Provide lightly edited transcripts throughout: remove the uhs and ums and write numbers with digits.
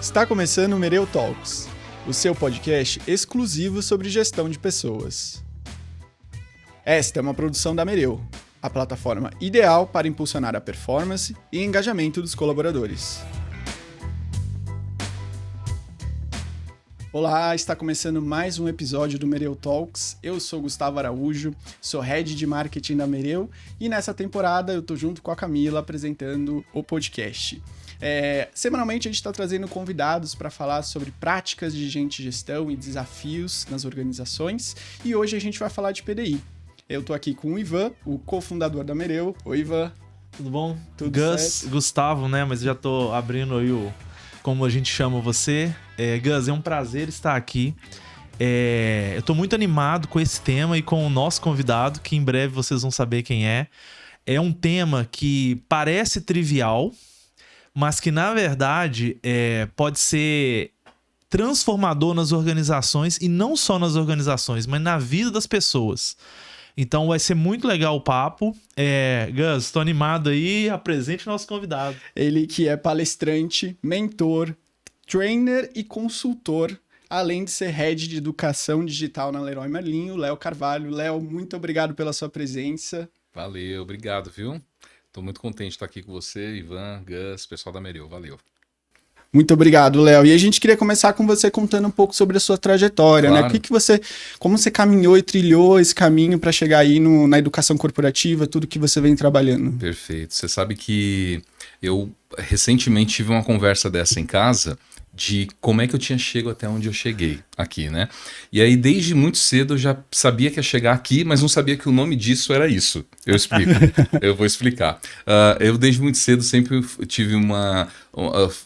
Está começando o Mereu Talks, o seu podcast exclusivo sobre gestão de pessoas. Esta é uma produção da Mereu, a plataforma ideal para impulsionar a performance e engajamento dos colaboradores. Olá, está começando mais um episódio do Mereu Talks. Eu sou Gustavo Araújo, sou Head de Marketing da Mereu e nessa temporada eu estou junto com a Camila apresentando o podcast. Semanalmente a gente está trazendo convidados para falar sobre práticas de gestão e desafios nas organizações e hoje a gente vai falar de PDI. Eu estou aqui com o Ivan, o cofundador da Mereu. Oi, Ivan. Tudo bom? Tudo Gus, certo? Gustavo, né? Mas já tô abrindo aí como a gente chama você. Gus, é um prazer estar aqui. Eu tô muito animado com esse tema e com o nosso convidado, que em breve vocês vão saber quem é. É um tema que parece trivial, mas que, na verdade, pode ser transformador nas organizações, e não só nas organizações, mas na vida das pessoas. Então vai ser muito legal o papo. Gus, estou animado aí, apresente o nosso convidado. Ele que é palestrante, mentor, trainer e consultor, além de ser head de educação digital na Leroy Merlin, o Léo Carvalho. Léo, muito obrigado pela sua presença. Valeu, obrigado, viu? Tô muito contente de estar aqui com você, Ivan, Gus, pessoal da Mereu, valeu. Muito obrigado, Léo. E a gente queria começar com você contando um pouco sobre a sua trajetória, Claro. né? Como você caminhou e trilhou esse caminho para chegar aí na educação corporativa, tudo que você vem trabalhando. Perfeito. Você sabe que eu recentemente tive uma conversa dessa em casa de como é que eu tinha chego até onde eu cheguei aqui, né? E aí, desde muito cedo, eu já sabia que ia chegar aqui, mas não sabia que o nome disso era isso. Eu explico. Eu vou explicar. Eu, desde muito cedo, sempre tive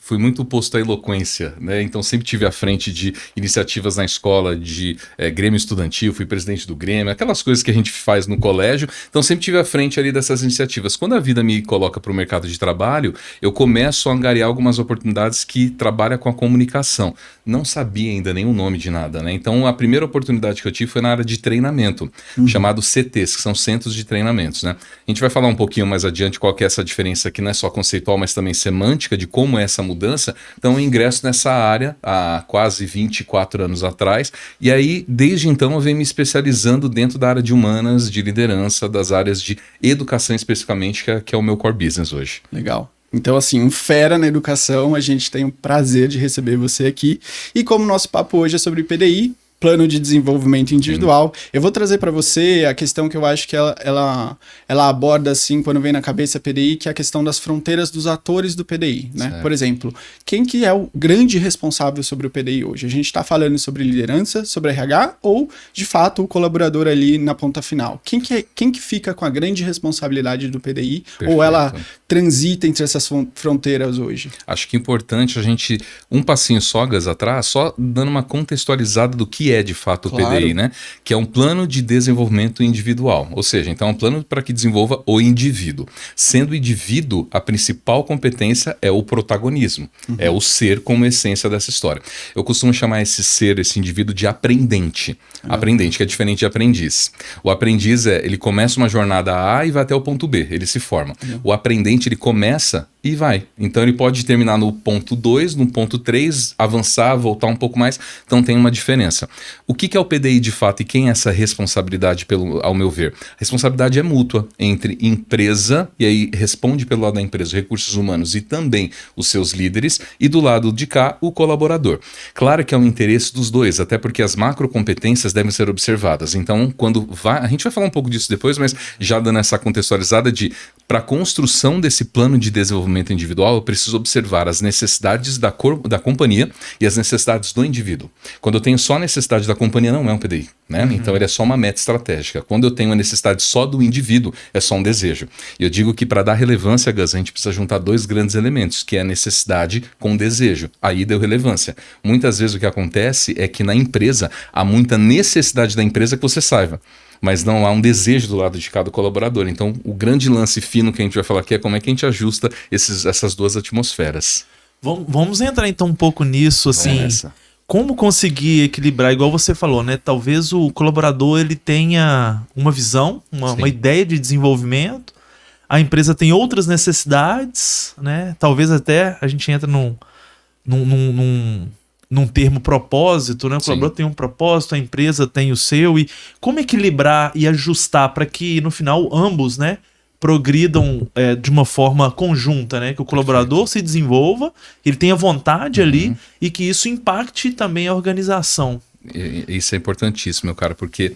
fui muito oposto à eloquência, né? Então, sempre tive à frente de iniciativas na escola, de Grêmio Estudantil, fui presidente do Grêmio, aquelas coisas que a gente faz no colégio. Então, sempre tive à frente ali dessas iniciativas. Quando a vida me coloca para o mercado de trabalho, eu começo a angariar algumas oportunidades que trabalham com a comunicação. Não sabia ainda nenhum nome de nada, né? Então, a primeira oportunidade que eu tive foi na área de treinamento, chamado CTs, que são Centros de Treinamentos, né? A gente vai falar um pouquinho mais adiante qual que é essa diferença que não é só conceitual, mas também semântica, de como é essa mudança. Então, eu ingresso nessa área há quase 24 anos atrás, e aí, desde então, eu venho me especializando dentro da área de humanas, de liderança, das áreas de educação especificamente, que é o meu core business hoje. Legal. Então, assim, um fera na educação, a gente tem o prazer de receber você aqui. E como o nosso papo hoje é sobre PDI, Plano de Desenvolvimento Individual, eu vou trazer para você a questão que eu acho que ela aborda, assim, quando vem na cabeça PDI, que é a questão das fronteiras dos atores do PDI, né? Certo. Por exemplo, quem que é o grande responsável sobre o PDI hoje? A gente está falando sobre liderança, sobre RH ou, de fato, o colaborador ali na ponta final? Quem que fica com a grande responsabilidade do PDI? Perfeito. Ou ela transita entre essas fronteiras hoje? Acho que é importante a gente, um passinho só, Gus, atrás, só dando uma contextualizada do que é de fato o Claro. PDI, né? Que é um plano de desenvolvimento individual. Ou seja, então é um plano para que desenvolva o indivíduo. Sendo o indivíduo, a principal competência é o protagonismo. É o ser como essência dessa história. Eu costumo chamar esse ser, esse indivíduo, de aprendente. Aprendente, que é diferente de aprendiz. O aprendiz ele começa uma jornada A e vai até o ponto B. Ele se forma. O aprendente, ele começa e vai. Então ele pode terminar no ponto 2, no ponto 3, avançar, voltar um pouco mais. Então tem uma diferença. O que é o PDI de fato e quem é essa responsabilidade, ao meu ver? A responsabilidade é mútua entre empresa, e aí responde pelo lado da empresa, recursos humanos e também os seus líderes, e do lado de cá, o colaborador. Claro que é um interesse dos dois, até porque as macrocompetências devem ser observadas. Então, a gente vai falar um pouco disso depois, mas já dando essa contextualizada para a construção desse plano de desenvolvimento individual, eu preciso observar as necessidades da companhia e as necessidades do indivíduo. Quando eu tenho só a necessidade da companhia, não é um PDI, né? Então ele é só uma meta estratégica. Quando eu tenho a necessidade só do indivíduo, é só um desejo. E eu digo que para dar relevância, Gus, a gente precisa juntar dois grandes elementos, que é a necessidade com o desejo. Aí deu relevância. Muitas vezes o que acontece é que na empresa há muita necessidade da empresa que você saiba, mas não há um desejo do lado de cada colaborador. Então, o grande lance fino que a gente vai falar aqui é como é que a gente ajusta essas duas atmosferas. Vamos entrar então um pouco nisso, assim, Vamos nessa. como conseguir equilibrar, igual você falou, né? Talvez o colaborador ele tenha uma visão, uma ideia de desenvolvimento, a empresa tem outras necessidades, né? Talvez até a gente entra num termo propósito, né? O colaborador tem um propósito, a empresa tem o seu, e como equilibrar e ajustar para que no final ambos, né, progridam de uma forma conjunta, né? Que o colaborador se desenvolva, ele tenha vontade ali e que isso impacte também a organização. Isso é importantíssimo, meu cara, porque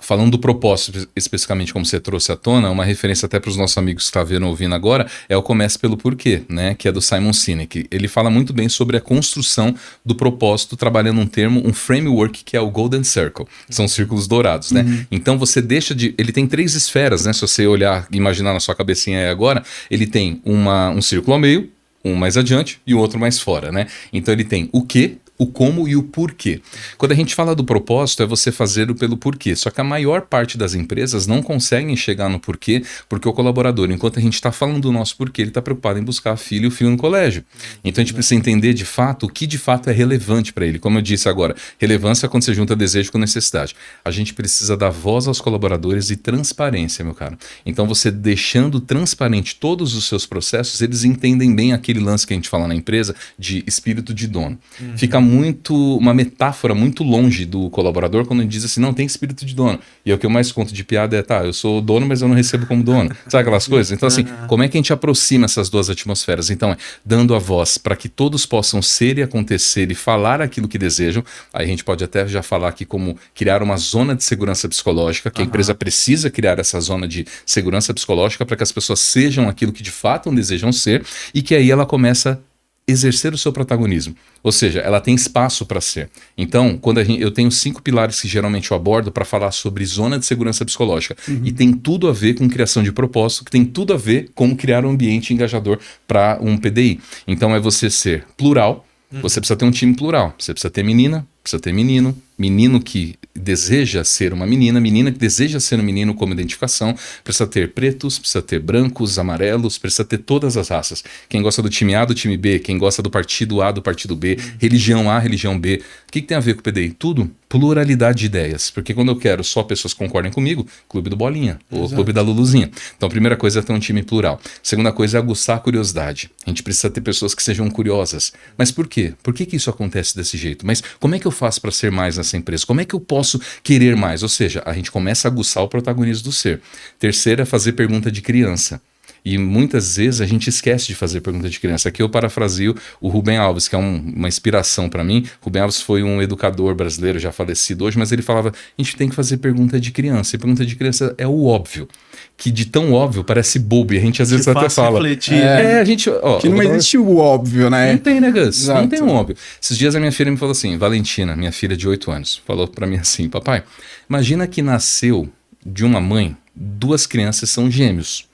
falando do propósito, especificamente como você trouxe à tona, uma referência até para os nossos amigos que estão vendo ouvindo agora, é o Comece pelo Porquê, né? Que é do Simon Sinek. Ele fala muito bem sobre a construção do propósito, trabalhando um termo, um framework que é o Golden Circle. São círculos dourados, né? Então você deixa de... Ele tem 3 esferas, né? Se você olhar, imaginar na sua cabecinha aí agora, ele tem um círculo ao meio, um mais adiante e o outro mais fora, né? Então ele tem o quê, o como e o porquê. Quando a gente fala do propósito, é você fazer pelo porquê. Só que a maior parte das empresas não conseguem chegar no porquê, porque o colaborador, enquanto a gente está falando do nosso porquê, ele está preocupado em buscar o filho no colégio. Então a gente precisa entender de fato o que de fato é relevante para ele. Como eu disse agora, relevância é quando você junta desejo com necessidade. A gente precisa dar voz aos colaboradores e transparência, meu caro. Então você deixando transparente todos os seus processos, eles entendem bem aquele lance que a gente fala na empresa de espírito de dono. Fica uma metáfora muito longe do colaborador quando ele diz assim, não, tem espírito de dono. E é o que eu mais conto de piada eu sou dono, mas eu não recebo como dono. Sabe aquelas coisas? Então assim, como é que a gente aproxima essas duas atmosferas? Então dando a voz para que todos possam ser e acontecer e falar aquilo que desejam. Aí a gente pode até já falar aqui como criar uma zona de segurança psicológica, que a empresa precisa criar essa zona de segurança psicológica para que as pessoas sejam aquilo que de fato desejam ser e que aí ela começa a exercer o seu protagonismo. Ou seja, ela tem espaço para ser. Então, quando eu tenho 5 pilares que geralmente eu abordo para falar sobre zona de segurança psicológica. E tem tudo a ver com criação de propósito, que tem tudo a ver com criar um ambiente engajador para um PDI. Então, é você ser plural. Você precisa ter um time plural. Você precisa ter menina, precisa ter menino, menino que deseja ser uma menina, menina que deseja ser um menino como identificação, precisa ter pretos, precisa ter brancos, amarelos, precisa ter todas as raças. Quem gosta do time A, do time B, quem gosta do partido A, do partido B, religião A, religião B. O que tem a ver com o PDI? Tudo. Pluralidade de ideias. Porque quando eu quero só pessoas que concordem comigo, clube do Bolinha, ou clube da Luluzinha. Então a primeira coisa é ter um time plural. Segunda coisa é aguçar a curiosidade. A gente precisa ter pessoas que sejam curiosas. Mas por quê? Por que isso acontece desse jeito? Mas como é que eu faço para ser mais nessa empresa? Como é que eu posso querer mais? Ou seja, a gente começa a aguçar o protagonismo do ser. Terceira é fazer pergunta de criança. E muitas vezes a gente esquece de fazer pergunta de criança. Aqui eu parafraseo o Rubem Alves, que é uma inspiração para mim. Rubem Alves foi um educador brasileiro, já falecido hoje, mas ele falava, a gente tem que fazer pergunta de criança. E pergunta de criança é o óbvio, que de tão óbvio parece bobo, e a gente às vezes até fala. Refletir. A gente... que não existe o óbvio, né? Não tem, né, Gus? Exato. Não tem um óbvio. Esses dias a minha filha me falou assim, Valentina, minha filha de 8 anos, falou para mim assim, papai, imagina que nasceu de uma mãe, 2 crianças são gêmeos.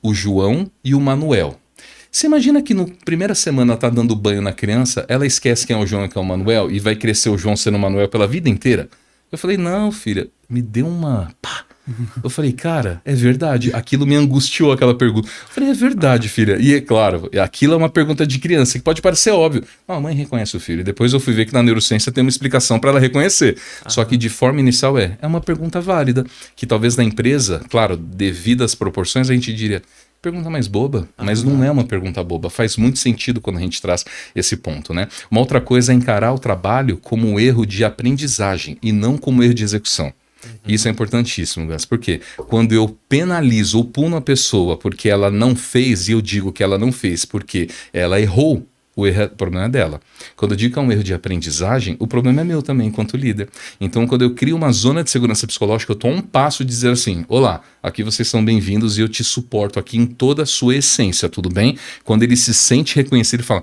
O João e o Manuel. Você imagina que na primeira semana ela tá dando banho na criança, ela esquece quem é o João e quem é o Manuel e vai crescer o João sendo o Manuel pela vida inteira? Eu falei, não, filha, me deu uma... pá. Eu falei, cara, é verdade. Aquilo me angustiou, aquela pergunta. Eu falei, é verdade, filha. E é claro, aquilo é uma pergunta de criança, que pode parecer óbvio. A mãe reconhece o filho. Depois eu fui ver que na neurociência tem uma explicação para ela reconhecer. Só que de forma inicial é uma pergunta válida. Que talvez na empresa, claro, devido às proporções, a gente diria... pergunta mais boba, mas não é uma pergunta boba. Faz muito sentido quando a gente traz esse ponto, né? Uma outra coisa é encarar o trabalho como um erro de aprendizagem e não como erro de execução. Isso é importantíssimo, Gus, porque quando eu penalizo ou puno a pessoa porque ela não fez, e eu digo que ela não fez porque ela errou, o problema é dela. Quando eu digo que é um erro de aprendizagem, o problema é meu também, enquanto líder. Então, quando eu crio uma zona de segurança psicológica, eu estou a um passo de dizer assim, olá, aqui vocês são bem-vindos e eu te suporto aqui em toda a sua essência, tudo bem? Quando ele se sente reconhecido e fala...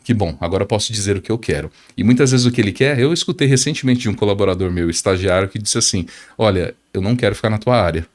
que bom, agora eu posso dizer o que eu quero. E muitas vezes o que ele quer, eu escutei recentemente de um colaborador meu, estagiário, que disse assim, olha, eu não quero ficar na tua área.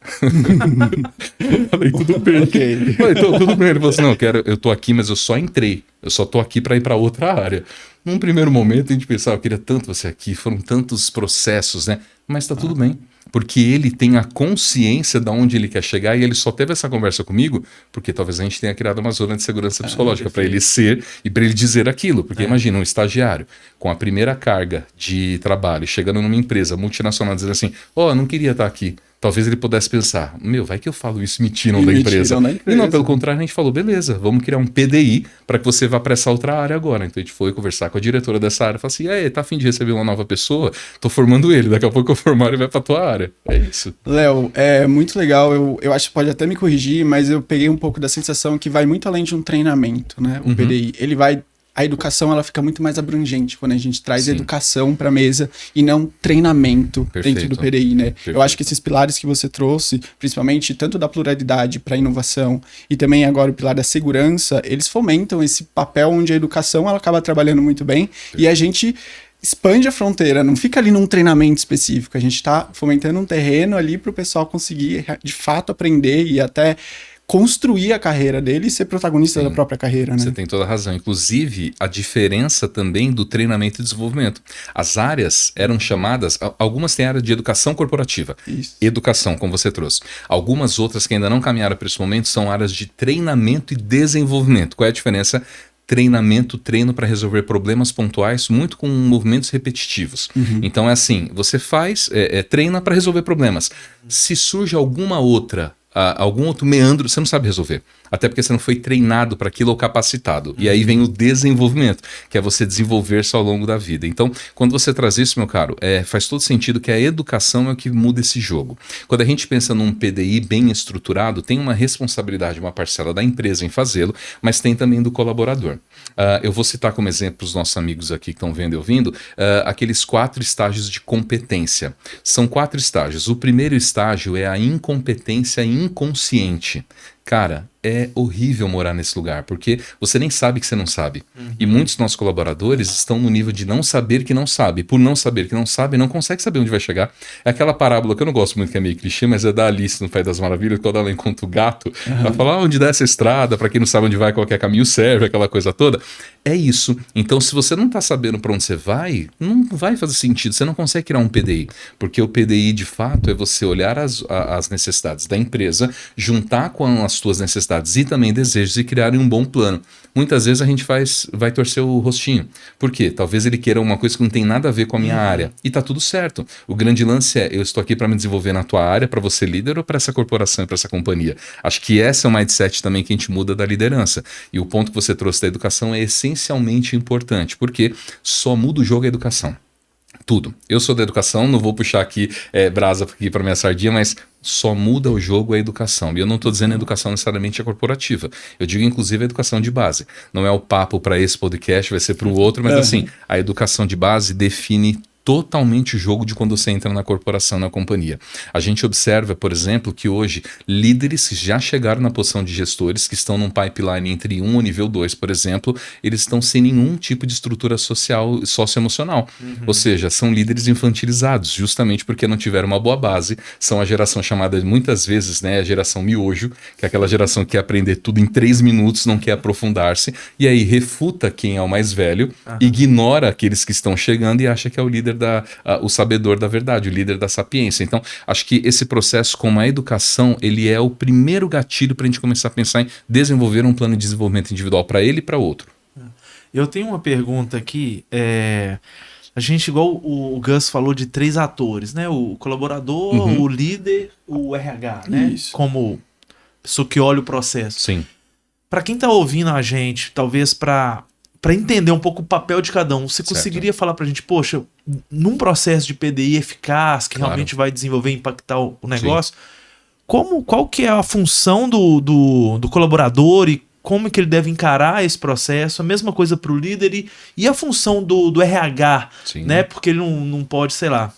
Eu falei, tudo bem. Ok. Falei, tudo bem. Ele falou assim, não, eu tô aqui, mas eu só entrei. Eu só tô aqui para ir para outra área. Num primeiro momento a gente pensava, eu queria tanto você aqui, foram tantos processos, né? Mas tá tudo bem. Porque ele tem a consciência de onde ele quer chegar e ele só teve essa conversa comigo porque talvez a gente tenha criado uma zona de segurança psicológica para ele ser e para ele dizer aquilo. Porque imagina um estagiário com a primeira carga de trabalho chegando numa empresa multinacional dizendo assim, eu não queria estar aqui. talvez ele pudesse pensar, vai que eu falo isso e me tiram E da me empresa. tiram da E empresa. não, pelo contrário, a gente falou, beleza, vamos criar um PDI para que você vá para essa outra área agora. Então a gente foi conversar com a diretora dessa área, falou assim, tá a fim de receber uma nova pessoa? Tô formando ele, daqui a pouco eu formar ele vai para tua área. É isso. Léo, é muito legal, eu acho que pode até me corrigir, mas eu peguei um pouco da sensação que vai muito além de um treinamento, né? O PDI, a educação ela fica muito mais abrangente quando a gente traz educação para a mesa e não treinamento dentro do PDI, né? Perfeito. Eu acho que esses pilares que você trouxe, principalmente tanto da pluralidade para a inovação e também agora o pilar da segurança, eles fomentam esse papel onde a educação ela acaba trabalhando muito bem e a gente expande a fronteira, não fica ali num treinamento específico, a gente está fomentando um terreno ali para o pessoal conseguir de fato aprender e até construir a carreira dele e ser protagonista da própria carreira, né? Você tem toda a razão. Inclusive, a diferença também do treinamento e desenvolvimento. As áreas eram chamadas, algumas têm área de educação corporativa. Isso. Educação, como você trouxe. Algumas outras que ainda não caminharam para esse momento são áreas de treinamento e desenvolvimento. Qual é a diferença? Treino para resolver problemas pontuais, muito com movimentos repetitivos. Então é assim, você treina para resolver problemas. Se surge algum outro meandro, você não sabe resolver. Até porque você não foi treinado para aquilo ou capacitado. E aí vem o desenvolvimento, que é você desenvolver-se ao longo da vida. Então, quando você traz isso, meu caro, faz todo sentido que a educação é o que muda esse jogo. Quando a gente pensa num PDI bem estruturado, tem uma responsabilidade, uma parcela da empresa em fazê-lo, mas tem também do colaborador. Eu vou citar como exemplo os nossos amigos aqui que estão vendo e ouvindo, aqueles 4 estágios de competência. São 4 estágios. O primeiro estágio é a incompetência inconsciente. Cara, é horrível morar nesse lugar, porque você nem sabe que você não sabe. E muitos dos nossos colaboradores estão no nível de não saber que não sabe. Por não saber que não sabe, não consegue saber onde vai chegar. É aquela parábola que eu não gosto muito, que é meio clichê, mas é da Alice no País das Maravilhas, quando ela encontra o gato, ela fala onde dá essa estrada, pra quem não sabe onde vai, qualquer caminho serve, aquela coisa toda. É isso. Então, se você não tá sabendo pra onde você vai, não vai fazer sentido. Você não consegue criar um PDI. Porque o PDI, de fato, é você olhar as necessidades da empresa, juntar com as suas necessidades e também desejos e criar um bom plano. Muitas vezes a gente vai torcer o rostinho. Por quê? Talvez ele queira uma coisa que não tem nada a ver com a minha área. E tá tudo certo. O grande lance eu estou aqui para me desenvolver na tua área, para você líder ou para essa corporação e para essa companhia. Acho que esse é o mindset também que a gente muda da liderança. E o ponto que você trouxe da educação é essencialmente importante, porque só muda o jogo a educação. Tudo. Eu sou da educação, não vou puxar aqui brasa aqui para minha sardinha, mas só muda o jogo a educação. E eu não estou dizendo a educação necessariamente a corporativa. Eu digo, inclusive, a educação de base. Não é o papo para esse podcast, vai ser para o outro, mas assim, a educação de base define totalmente o jogo de quando você entra na corporação, na companhia. A gente observa, por exemplo, que hoje líderes que já chegaram na posição de gestores, que estão num pipeline entre 1 ou nível 2, por exemplo, eles estão sem nenhum tipo de estrutura social, socioemocional. Ou seja, são líderes infantilizados, justamente porque não tiveram uma boa base. São a geração chamada muitas vezes, a geração miojo, que é aquela geração que quer aprender tudo em 3 minutos, não quer aprofundar-se, e aí refuta quem é o mais velho, ignora aqueles que estão chegando e acha que é o líder o sabedor da verdade, o líder da sapiência. Então, acho que esse processo com a educação, ele é o primeiro gatilho para a gente começar a pensar em desenvolver um plano de desenvolvimento individual para ele e para outro. Eu tenho uma pergunta aqui, a gente, igual o Gus falou, de 3 atores, né? O colaborador, o líder, o RH, né? Isso. Como pessoa que olha o processo. Sim. Para quem tá ouvindo a gente, talvez para entender um pouco o papel de cada um, você conseguiria falar pra gente, poxa, num processo de PDI eficaz, que realmente vai desenvolver e impactar o negócio, qual que é a função do colaborador e como que ele deve encarar esse processo? A mesma coisa pro líder e a função do RH, né? Porque ele não pode, sei lá,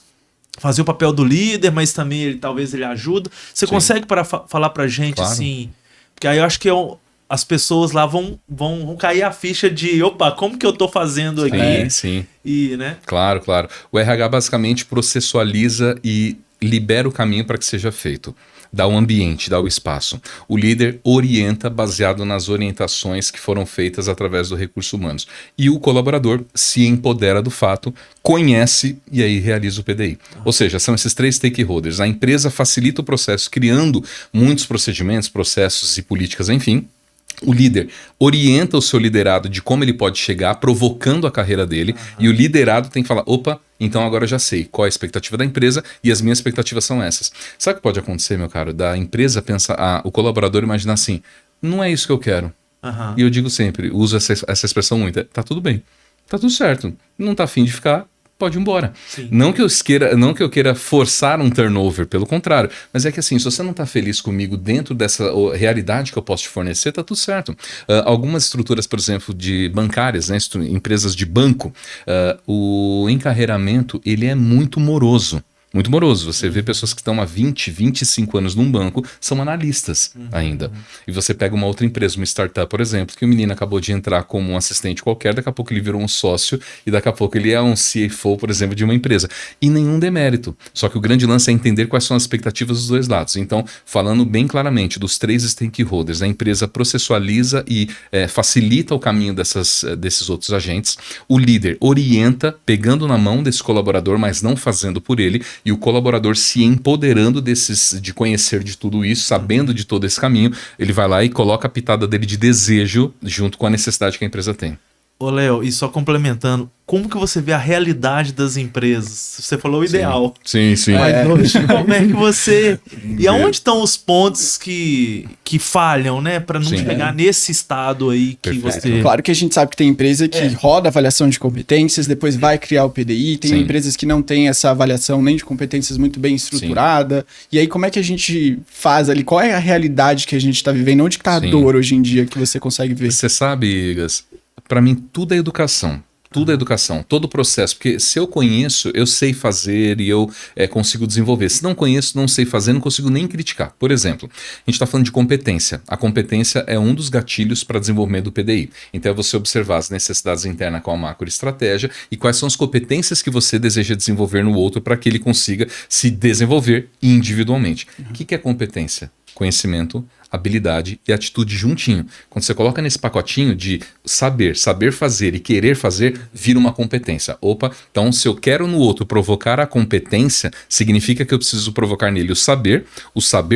fazer o papel do líder, mas também talvez ele ajuda. Você consegue falar pra gente, assim... Porque aí eu acho que as pessoas lá vão cair a ficha de, opa, como que eu tô fazendo aqui? Sim. E, né? Claro. O RH basicamente processualiza e libera o caminho para que seja feito. Dá o ambiente, dá o espaço. O líder orienta baseado nas orientações que foram feitas através do recurso humanos. E o colaborador se empodera do fato, conhece e aí realiza o PDI. Ou seja, são esses 3 stakeholders. A empresa facilita o processo criando muitos procedimentos, processos e políticas, enfim. O líder orienta o seu liderado de como ele pode chegar, provocando a carreira dele, e o liderado tem que falar, opa, então agora eu já sei qual é a expectativa da empresa e as minhas expectativas são essas. Sabe o que pode acontecer, meu caro? Da empresa pensar, o colaborador imaginar assim, não é isso que eu quero. E eu digo sempre, uso essa expressão muito, tá tudo bem, tá tudo certo, não tá afim de ficar, pode ir embora. Não que eu queira forçar um turnover, pelo contrário. Mas é que assim, se você não está feliz comigo dentro dessa realidade que eu posso te fornecer, tá tudo certo. Algumas estruturas, por exemplo, de bancárias, né, empresas de banco, o encarreiramento ele é muito moroso. Muito moroso. Você vê pessoas que estão há 20, 25 anos num banco, são analistas ainda. E você pega uma outra empresa, uma startup, por exemplo, que o menino acabou de entrar como um assistente qualquer, daqui a pouco ele virou um sócio e daqui a pouco ele é um CFO, por exemplo, de uma empresa. E nenhum demérito. Só que o grande lance é entender quais são as expectativas dos dois lados. Então, falando bem claramente dos 3 stakeholders, a empresa processualiza e facilita o caminho desses outros agentes. O líder orienta, pegando na mão desse colaborador, mas não fazendo por ele, e o colaborador se empoderando de conhecer de tudo isso, sabendo de todo esse caminho, ele vai lá e coloca a pitada dele de desejo junto com a necessidade que a empresa tem. Ô, Léo, e só complementando, como que você vê a realidade das empresas? Você falou o ideal. Sim. Mas hoje, como é que você... E aonde estão os pontos que falham, né? Para não chegar nesse estado aí que você... Claro que a gente sabe que tem empresa que roda avaliação de competências, depois vai criar o PDI, tem empresas que não têm essa avaliação nem de competências muito bem estruturada. E aí, como é que a gente faz ali? Qual é a realidade que a gente está vivendo? Onde está a dor hoje em dia que você consegue ver? Você sabe, Gas, para mim tudo é educação. Tudo é educação, todo o processo, porque se eu conheço, eu sei fazer e eu consigo desenvolver. Se não conheço, não sei fazer, não consigo nem criticar. Por exemplo, a gente está falando de competência. A competência é um dos gatilhos para desenvolvimento do PDI. Então é você observar as necessidades internas com a macroestratégia e quais são as competências que você deseja desenvolver no outro para que ele consiga se desenvolver individualmente. O que é competência? Conhecimento, habilidade e atitude juntinho. Quando você coloca nesse pacotinho de saber fazer e querer fazer, vira uma competência. Opa, então se eu quero no outro provocar a competência, significa que eu preciso provocar nele o saber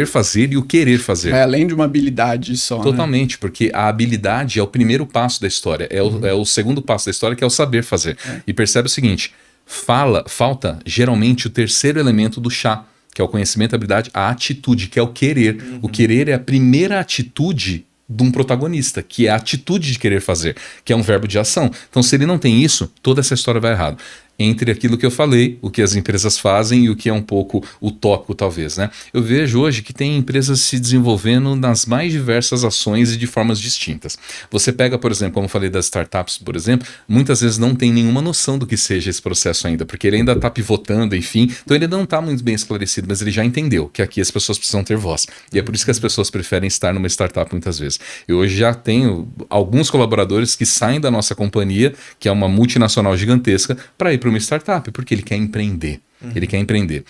fazer e o querer fazer. É além de uma habilidade só, totalmente, porque a habilidade é o primeiro passo da história, é o segundo passo da história, que é o saber fazer. E percebe o seguinte, falta geralmente o terceiro elemento do chá, que é o conhecimento, a habilidade, a atitude, que é o querer. O querer é a primeira atitude de um protagonista, que é a atitude de querer fazer, que é um verbo de ação. Então, se ele não tem isso, toda essa história vai errado. Entre aquilo que eu falei, o que as empresas fazem e o que é um pouco utópico, talvez, né? Eu vejo hoje que tem empresas se desenvolvendo nas mais diversas ações e de formas distintas. Você pega, por exemplo, como eu falei das startups, por exemplo, muitas vezes não tem nenhuma noção do que seja esse processo ainda, porque ele ainda está pivotando, enfim, então ele não está muito bem esclarecido, mas ele já entendeu que aqui as pessoas precisam ter voz. E é por isso que as pessoas preferem estar numa startup muitas vezes. Eu hoje já tenho alguns colaboradores que saem da nossa companhia, que é uma multinacional gigantesca, para ir para uma startup, porque ele quer empreender. Ele quer empreender.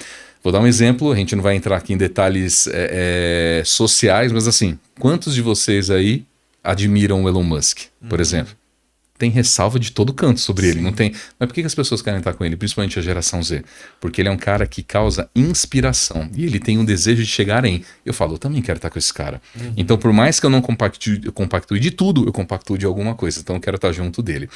Vou dar um exemplo, a gente não vai entrar aqui em detalhes sociais, mas assim, quantos de vocês aí admiram o Elon Musk, por exemplo? Tem ressalva de todo canto sobre ele, não tem. Mas por que as pessoas querem estar com ele, principalmente a geração Z? Porque ele é um cara que causa inspiração e ele tem um desejo de chegar em. Eu falo, eu também quero estar com esse cara. Então, por mais que eu não compactue de tudo, eu compactuo de alguma coisa. Então, eu quero estar junto dele.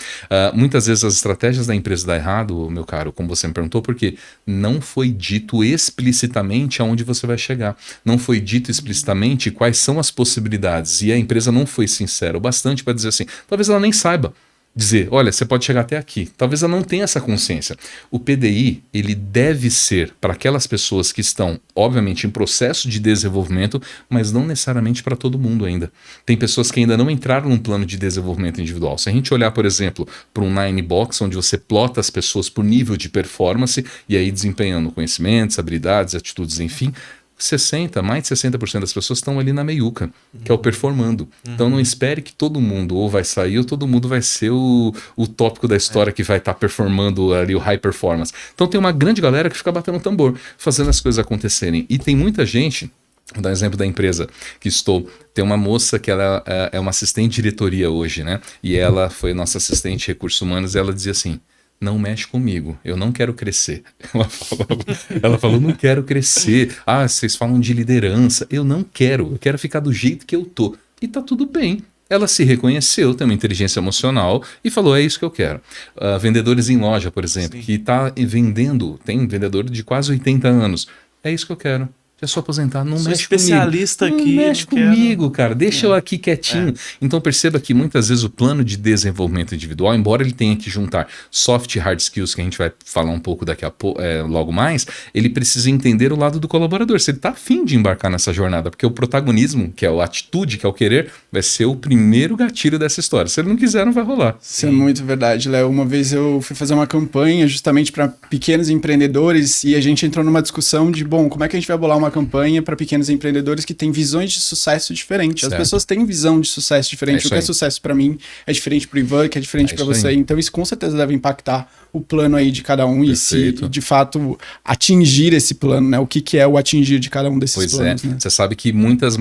Muitas vezes as estratégias da empresa dão errado, meu caro, como você me perguntou, porque não foi dito explicitamente aonde você vai chegar. Não foi dito explicitamente quais são as possibilidades. E a empresa não foi sincera o bastante para dizer assim, talvez ela nem saiba. Dizer, olha, você pode chegar até aqui. Talvez ela não tenha essa consciência. O PDI, ele deve ser para aquelas pessoas que estão, obviamente, em processo de desenvolvimento, mas não necessariamente para todo mundo ainda. Tem pessoas que ainda não entraram num plano de desenvolvimento individual. Se a gente olhar, por exemplo, para um Nine Box, onde você plota as pessoas por nível de performance, e aí desempenhando conhecimentos, habilidades, atitudes, enfim, mais de 60% das pessoas estão ali na meiuca, que é o performando. Então não espere que todo mundo ou vai sair ou todo mundo vai ser o tópico da história que vai estar performando ali o high performance. Então tem uma grande galera que fica batendo tambor, fazendo as coisas acontecerem. E tem muita gente, vou dar um exemplo da empresa que estou, tem uma moça que ela é uma assistente de diretoria hoje, né? E ela foi nossa assistente de recursos humanos e ela dizia assim, não mexe comigo, eu não quero crescer. Ela falou, não quero crescer. Vocês falam de liderança. Eu não quero, eu quero ficar do jeito que eu tô. E tá tudo bem. Ela se reconheceu, tem uma inteligência emocional e falou, é isso que eu quero. Vendedores em loja, por exemplo, que está vendendo, tem vendedor de quase 80 anos. É isso que eu quero. Já sou aposentado, não Sou mexe especialista comigo. aqui. Não mexe comigo, cara. Deixa eu aqui quietinho. Então perceba que muitas vezes o plano de desenvolvimento individual, embora ele tenha que juntar soft e hard skills, que a gente vai falar um pouco daqui a pouco, logo mais, ele precisa entender o lado do colaborador. Se ele está afim de embarcar nessa jornada, porque o protagonismo, que é a atitude, que é o querer, vai ser o primeiro gatilho dessa história. Se ele não quiser, não vai rolar. Isso é muito verdade, Léo. Uma vez eu fui fazer uma campanha justamente para pequenos empreendedores e a gente entrou numa discussão de, bom, como é que a gente vai bolar uma campanha para pequenos empreendedores que têm visões de sucesso diferentes. Certo. As pessoas têm visão de sucesso diferente. O que é sucesso para mim é diferente para o Ivan, que é diferente para você. Aí. Então isso com certeza deve impactar o plano aí de cada um. Perfeito. E se de fato atingir esse plano, né? O que é o atingir de cada um desses planos. Né? Você sabe que muitas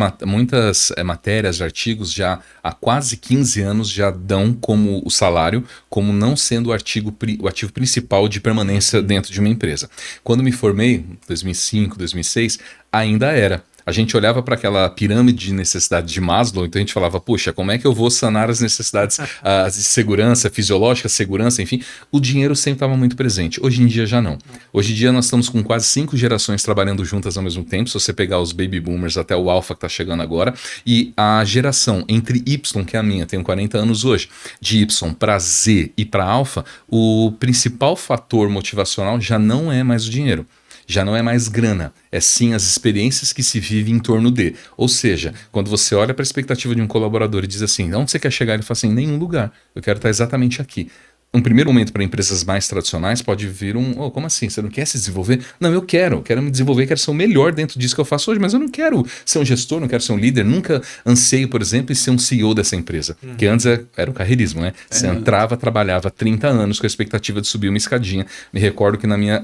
matérias, artigos já há quase 15 anos já dão como o salário como não sendo o ativo principal de permanência dentro de uma empresa. Quando me formei, 2005, 2006, ainda era. A gente olhava para aquela pirâmide de necessidades de Maslow, então a gente falava, poxa, como é que eu vou sanar as necessidades de segurança, fisiológica, segurança, enfim. O dinheiro sempre estava muito presente. Hoje em dia já não. Hoje em dia nós estamos com quase 5 gerações trabalhando juntas ao mesmo tempo, se você pegar os baby boomers até o alpha que está chegando agora, e a geração entre Y, que é a minha, tenho 40 anos hoje, de Y para Z e para alpha, o principal fator motivacional já não é mais o dinheiro. Já não é mais grana, é sim as experiências que se vive em torno de. Ou seja, quando você olha para a expectativa de um colaborador e diz assim, onde você quer chegar? Ele fala assim, em nenhum lugar, eu quero estar exatamente aqui. Um primeiro momento para empresas mais tradicionais pode vir como assim? Você não quer se desenvolver? Não, eu quero me desenvolver, quero ser o melhor dentro disso que eu faço hoje, mas eu não quero ser um gestor, não quero ser um líder, nunca anseio, por exemplo, em ser um CEO dessa empresa, que antes era o carreirismo, né? Você entrava, trabalhava 30 anos com a expectativa de subir uma escadinha. Me recordo que na minha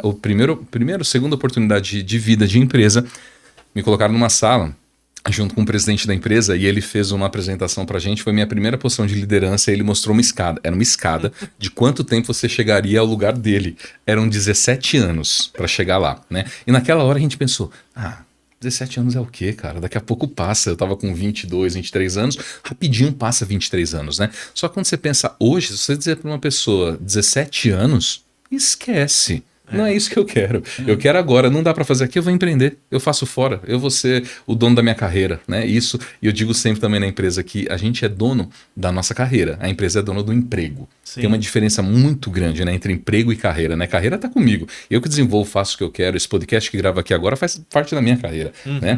segunda oportunidade de vida de empresa, me colocaram numa sala, junto com o presidente da empresa, e ele fez uma apresentação pra gente, foi minha primeira posição de liderança, e ele mostrou uma escada, era uma escada de quanto tempo você chegaria ao lugar dele. Eram 17 anos para chegar lá, né? E naquela hora a gente pensou, 17 anos é o quê, cara? Daqui a pouco passa. Eu tava com 22, 23 anos, rapidinho passa 23 anos, né? Só que quando você pensa hoje, se você dizer pra uma pessoa 17 anos, esquece. Não é isso que eu quero. Eu quero agora, não dá para fazer aqui, eu vou empreender, eu faço fora, eu vou ser o dono da minha carreira, né? Isso, e eu digo sempre também na empresa que a gente é dono da nossa carreira, a empresa é dona do emprego. Sim. Tem uma diferença muito grande, né, entre emprego e carreira, né? Carreira tá comigo, eu que desenvolvo, faço o que eu quero, esse podcast que gravo aqui agora faz parte da minha carreira, né?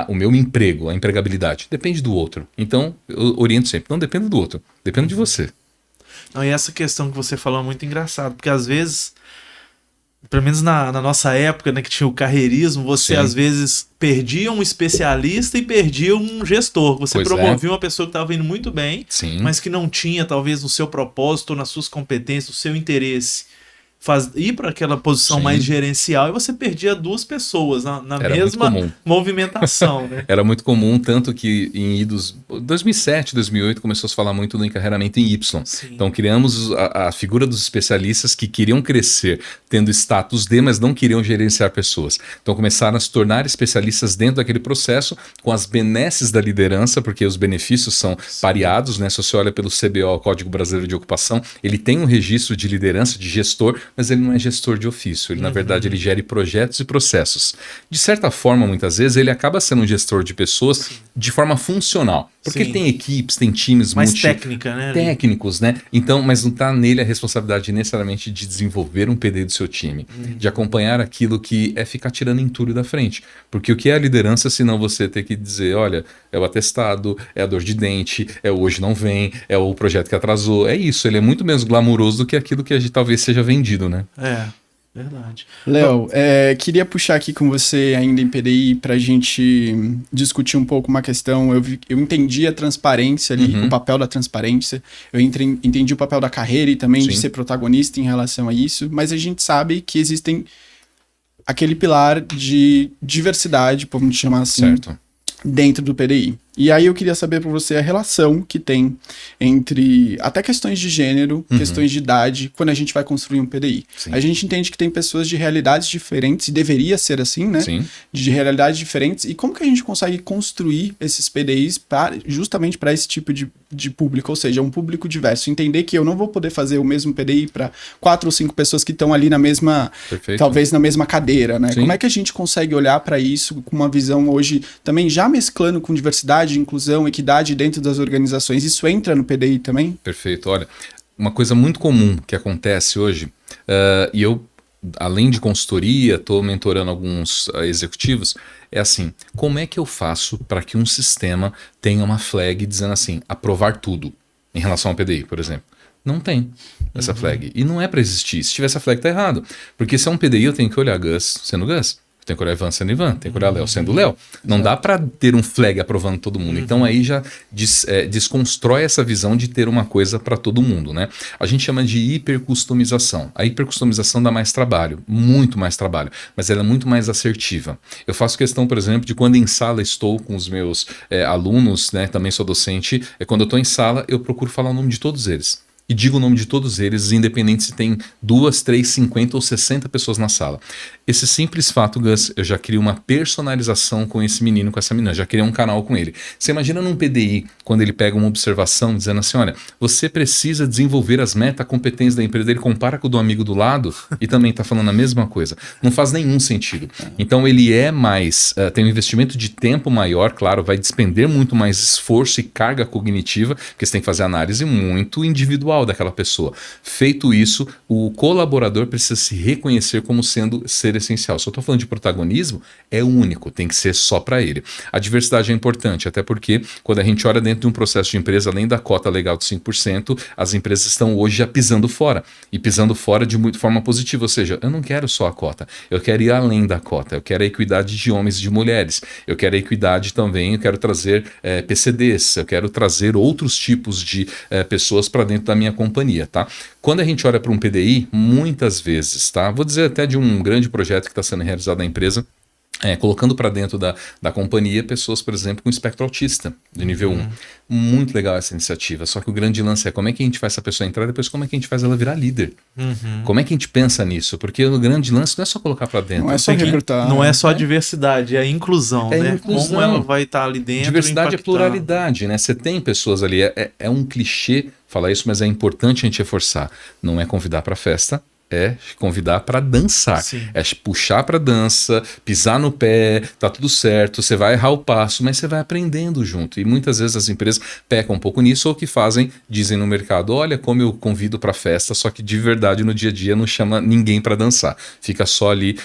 O meu emprego, a empregabilidade, depende do outro. Então, eu oriento sempre, não depende do outro, depende de você. Não, e essa questão que você falou é muito engraçado, porque às vezes, pelo menos na nossa época, né, que tinha o carreirismo, você às vezes perdia um especialista e perdia um gestor. Você promovia uma pessoa que estava indo muito bem, mas que não tinha, talvez, no seu propósito, nas suas competências, o seu interesse, ir para aquela posição mais gerencial, e você perdia 2 pessoas na mesma movimentação. Né? Era muito comum, tanto que em idos 2007, 2008 começou a se falar muito do encarreiramento em Y. Sim. Então criamos a figura dos especialistas que queriam crescer tendo status D, mas não queriam gerenciar pessoas. Então começaram a se tornar especialistas dentro daquele processo, com as benesses da liderança, porque os benefícios são pareados, né? Se você olha pelo CBO, Código Brasileiro de Ocupação, ele tem um registro de liderança, de gestor, mas ele não é gestor de ofício. Ele, na verdade, ele gere projetos e processos. De certa forma, muitas vezes, ele acaba sendo um gestor de pessoas de forma funcional. Porque ele tem equipes, tem times mais técnica, né? Técnicos, né? Então, mas não está nele a responsabilidade necessariamente de desenvolver um PD do seu time, de acompanhar aquilo que é ficar tirando entulho da frente. Porque o que é a liderança, se não você ter que dizer, olha, é o atestado, é a dor de dente, é o hoje não vem, é o projeto que atrasou, é isso. Ele é muito menos glamuroso do que aquilo que talvez seja vendido, né? Verdade. Léo, queria puxar aqui com você ainda em PDI para a gente discutir um pouco uma questão. Eu entendi a transparência ali, o papel da transparência, eu entendi o papel da carreira e também de ser protagonista em relação a isso, mas a gente sabe que existem aquele pilar de diversidade, vamos chamar assim, dentro do PDI. E aí eu queria saber para você a relação que tem entre até questões de gênero, questões de idade, quando a gente vai construir um PDI. Sim. A gente entende que tem pessoas de realidades diferentes, e deveria ser assim, né? Sim. De realidades diferentes. E como que a gente consegue construir esses PDIs justamente para esse tipo de público? Ou seja, um público diverso. Entender que eu não vou poder fazer o mesmo PDI para 4 ou 5 pessoas que estão ali na mesma, Perfeito. talvez na mesma cadeira, né? Sim. Como é que a gente consegue olhar para isso com uma visão hoje também já mesclando com diversidade, inclusão, equidade dentro das organizações? Isso entra no PDI também? Perfeito. Olha, uma coisa muito comum que acontece hoje, e eu, além de consultoria, estou mentorando alguns executivos, é assim, como é que eu faço para que um sistema tenha uma flag dizendo assim, aprovar tudo em relação ao PDI, por exemplo? Não tem essa flag. E não é para existir. Se tiver essa flag, tá errado. Porque se é um PDI, eu tenho que olhar Gus sendo Gus. Tem que olhar Ivan sendo Ivan, tem que olhar Léo sendo Léo. Não dá para ter um flag aprovando todo mundo. Então aí já desconstrói essa visão de ter uma coisa para todo mundo, né? A gente chama de hipercustomização. A hipercustomização dá mais trabalho, muito mais trabalho, mas ela é muito mais assertiva. Eu faço questão, por exemplo, de quando em sala estou com os meus alunos, né? Também sou docente, quando eu estou em sala, eu procuro falar o nome de todos eles. E digo o nome de todos eles, independente se tem 2, 3, 50 ou 60 pessoas na sala. Esse simples fato, Gus, eu já crio uma personalização com esse menino, com essa menina, já criei um canal com ele. Você imagina num PDI, quando ele pega uma observação dizendo assim, olha, você precisa desenvolver as metacompetências da empresa, ele compara com o do amigo do lado e também está falando a mesma coisa. Não faz nenhum sentido. Então ele é mais, tem um investimento de tempo maior, claro, vai despender muito mais esforço e carga cognitiva, porque você tem que fazer análise muito individual daquela pessoa. Feito isso, o colaborador precisa se reconhecer como sendo ser essencial. Se eu estou falando de protagonismo, é único, tem que ser só para ele. A diversidade é importante, até porque quando a gente olha dentro de um processo de empresa, além da cota legal de 5%, as empresas estão hoje já pisando fora. E pisando fora de forma positiva, ou seja, eu não quero só a cota, eu quero ir além da cota, eu quero a equidade de homens e de mulheres, eu quero a equidade também, eu quero trazer PCDs, eu quero trazer outros tipos de pessoas para dentro da minha companhia, tá? Quando a gente olha para um PDI, muitas vezes, tá? Vou dizer até de um grande projeto que está sendo realizado na empresa, colocando para dentro da companhia pessoas, por exemplo, com espectro autista de nível 1. Muito legal essa iniciativa, só que o grande lance é como é que a gente faz essa pessoa entrar e depois como é que a gente faz ela virar líder. Como é que a gente pensa nisso? Porque o grande lance não é só colocar para dentro. Não é só recrutar. Não é só a diversidade, é a inclusão, né? Inclusão. Como ela vai estar ali dentro. Diversidade é pluralidade, né? Você tem pessoas ali, é um clichê falar isso, mas é importante a gente reforçar. Não é convidar para festa, é convidar para dançar. Sim. É puxar para dança, pisar no pé, tá tudo certo, você vai errar o passo, mas você vai aprendendo junto. E muitas vezes as empresas pecam um pouco nisso, ou o que fazem, dizem no mercado, olha como eu convido para festa, só que de verdade no dia a dia não chama ninguém para dançar. Fica só ali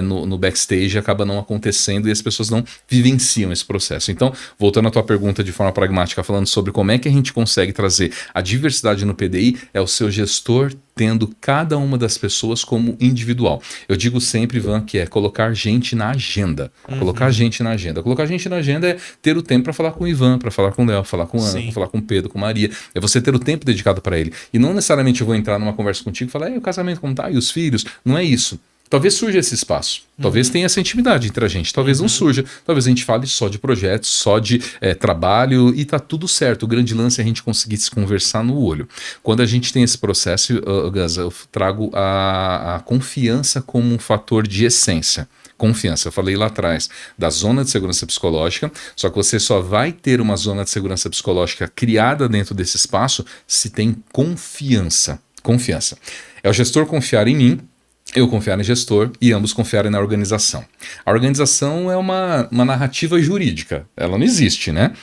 no backstage, acaba não acontecendo e as pessoas não vivenciam esse processo. Então, voltando à tua pergunta de forma pragmática, falando sobre como é que a gente consegue trazer a diversidade no PDI, é o seu gestor tendo cada uma das pessoas como individual. Eu digo sempre, Ivan, que é colocar gente na agenda. Colocar gente na agenda. Colocar gente na agenda é ter o tempo para falar com o Ivan, para falar com o Léo, falar com o Ana, para falar com o Pedro, com a Maria. É você ter o tempo dedicado para ele. E não necessariamente eu vou entrar numa conversa contigo e falar, o casamento como tá? E os filhos? Não é isso. Talvez surja esse espaço, talvez tenha essa intimidade entre a gente, talvez não surja, talvez a gente fale só de projetos, só de trabalho e tá tudo certo. O grande lance é a gente conseguir se conversar no olho. Quando a gente tem esse processo, Gus, eu trago a confiança como um fator de essência. Confiança, eu falei lá atrás da zona de segurança psicológica, só que você só vai ter uma zona de segurança psicológica criada dentro desse espaço se tem confiança. Confiança. É o gestor confiar em mim, eu confiar no gestor e ambos confiarem na organização. A organização é uma narrativa jurídica. Ela não existe, né?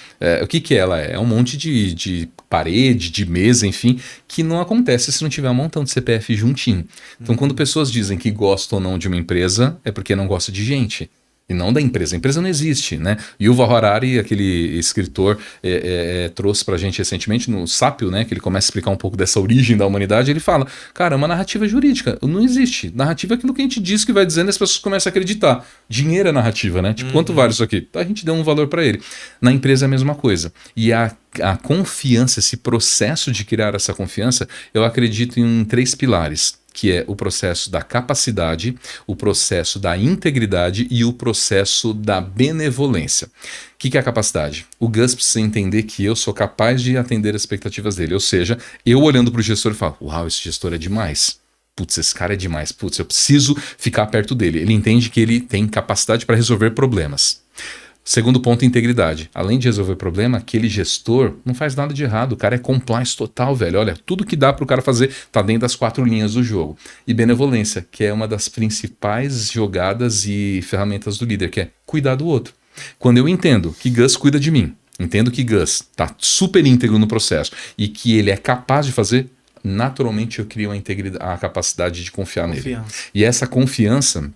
O que ela é? É um monte de parede, de mesa, enfim, que não acontece se não tiver um montão de CPF juntinho. Então, quando pessoas dizem que gostam ou não de uma empresa, é porque não gosta de gente. E não da empresa. A empresa não existe, né? Yuval Harari, aquele escritor, trouxe pra gente recentemente no Sápio, né? Que ele começa a explicar um pouco dessa origem da humanidade. Ele fala, cara, é uma narrativa jurídica. Não existe. Narrativa é aquilo que a gente diz que vai dizendo e as pessoas começam a acreditar. Dinheiro é narrativa, né? Tipo, quanto vale isso aqui? A gente deu um valor para ele. Na empresa é a mesma coisa. E a confiança, esse processo de criar essa confiança, eu acredito em 3 pilares. que é o processo da capacidade, o processo da integridade e o processo da benevolência. O que é a capacidade? O Gus precisa entender que eu sou capaz de atender as expectativas dele, ou seja, eu olhando para o gestor e falo, uau, esse gestor é demais. Putz, esse cara é demais. Putz, eu preciso ficar perto dele. Ele entende que ele tem capacidade para resolver problemas. Segundo ponto, integridade. Além de resolver problema, aquele gestor não faz nada de errado. O cara é compliance total, velho. Olha, tudo que dá pro cara fazer tá dentro das 4 linhas do jogo. E benevolência, que é uma das principais jogadas e ferramentas do líder, que é cuidar do outro. Quando eu entendo que Gus cuida de mim, entendo que Gus tá super íntegro no processo e que ele é capaz de fazer, naturalmente eu crio a capacidade de confiar nele. E essa confiança,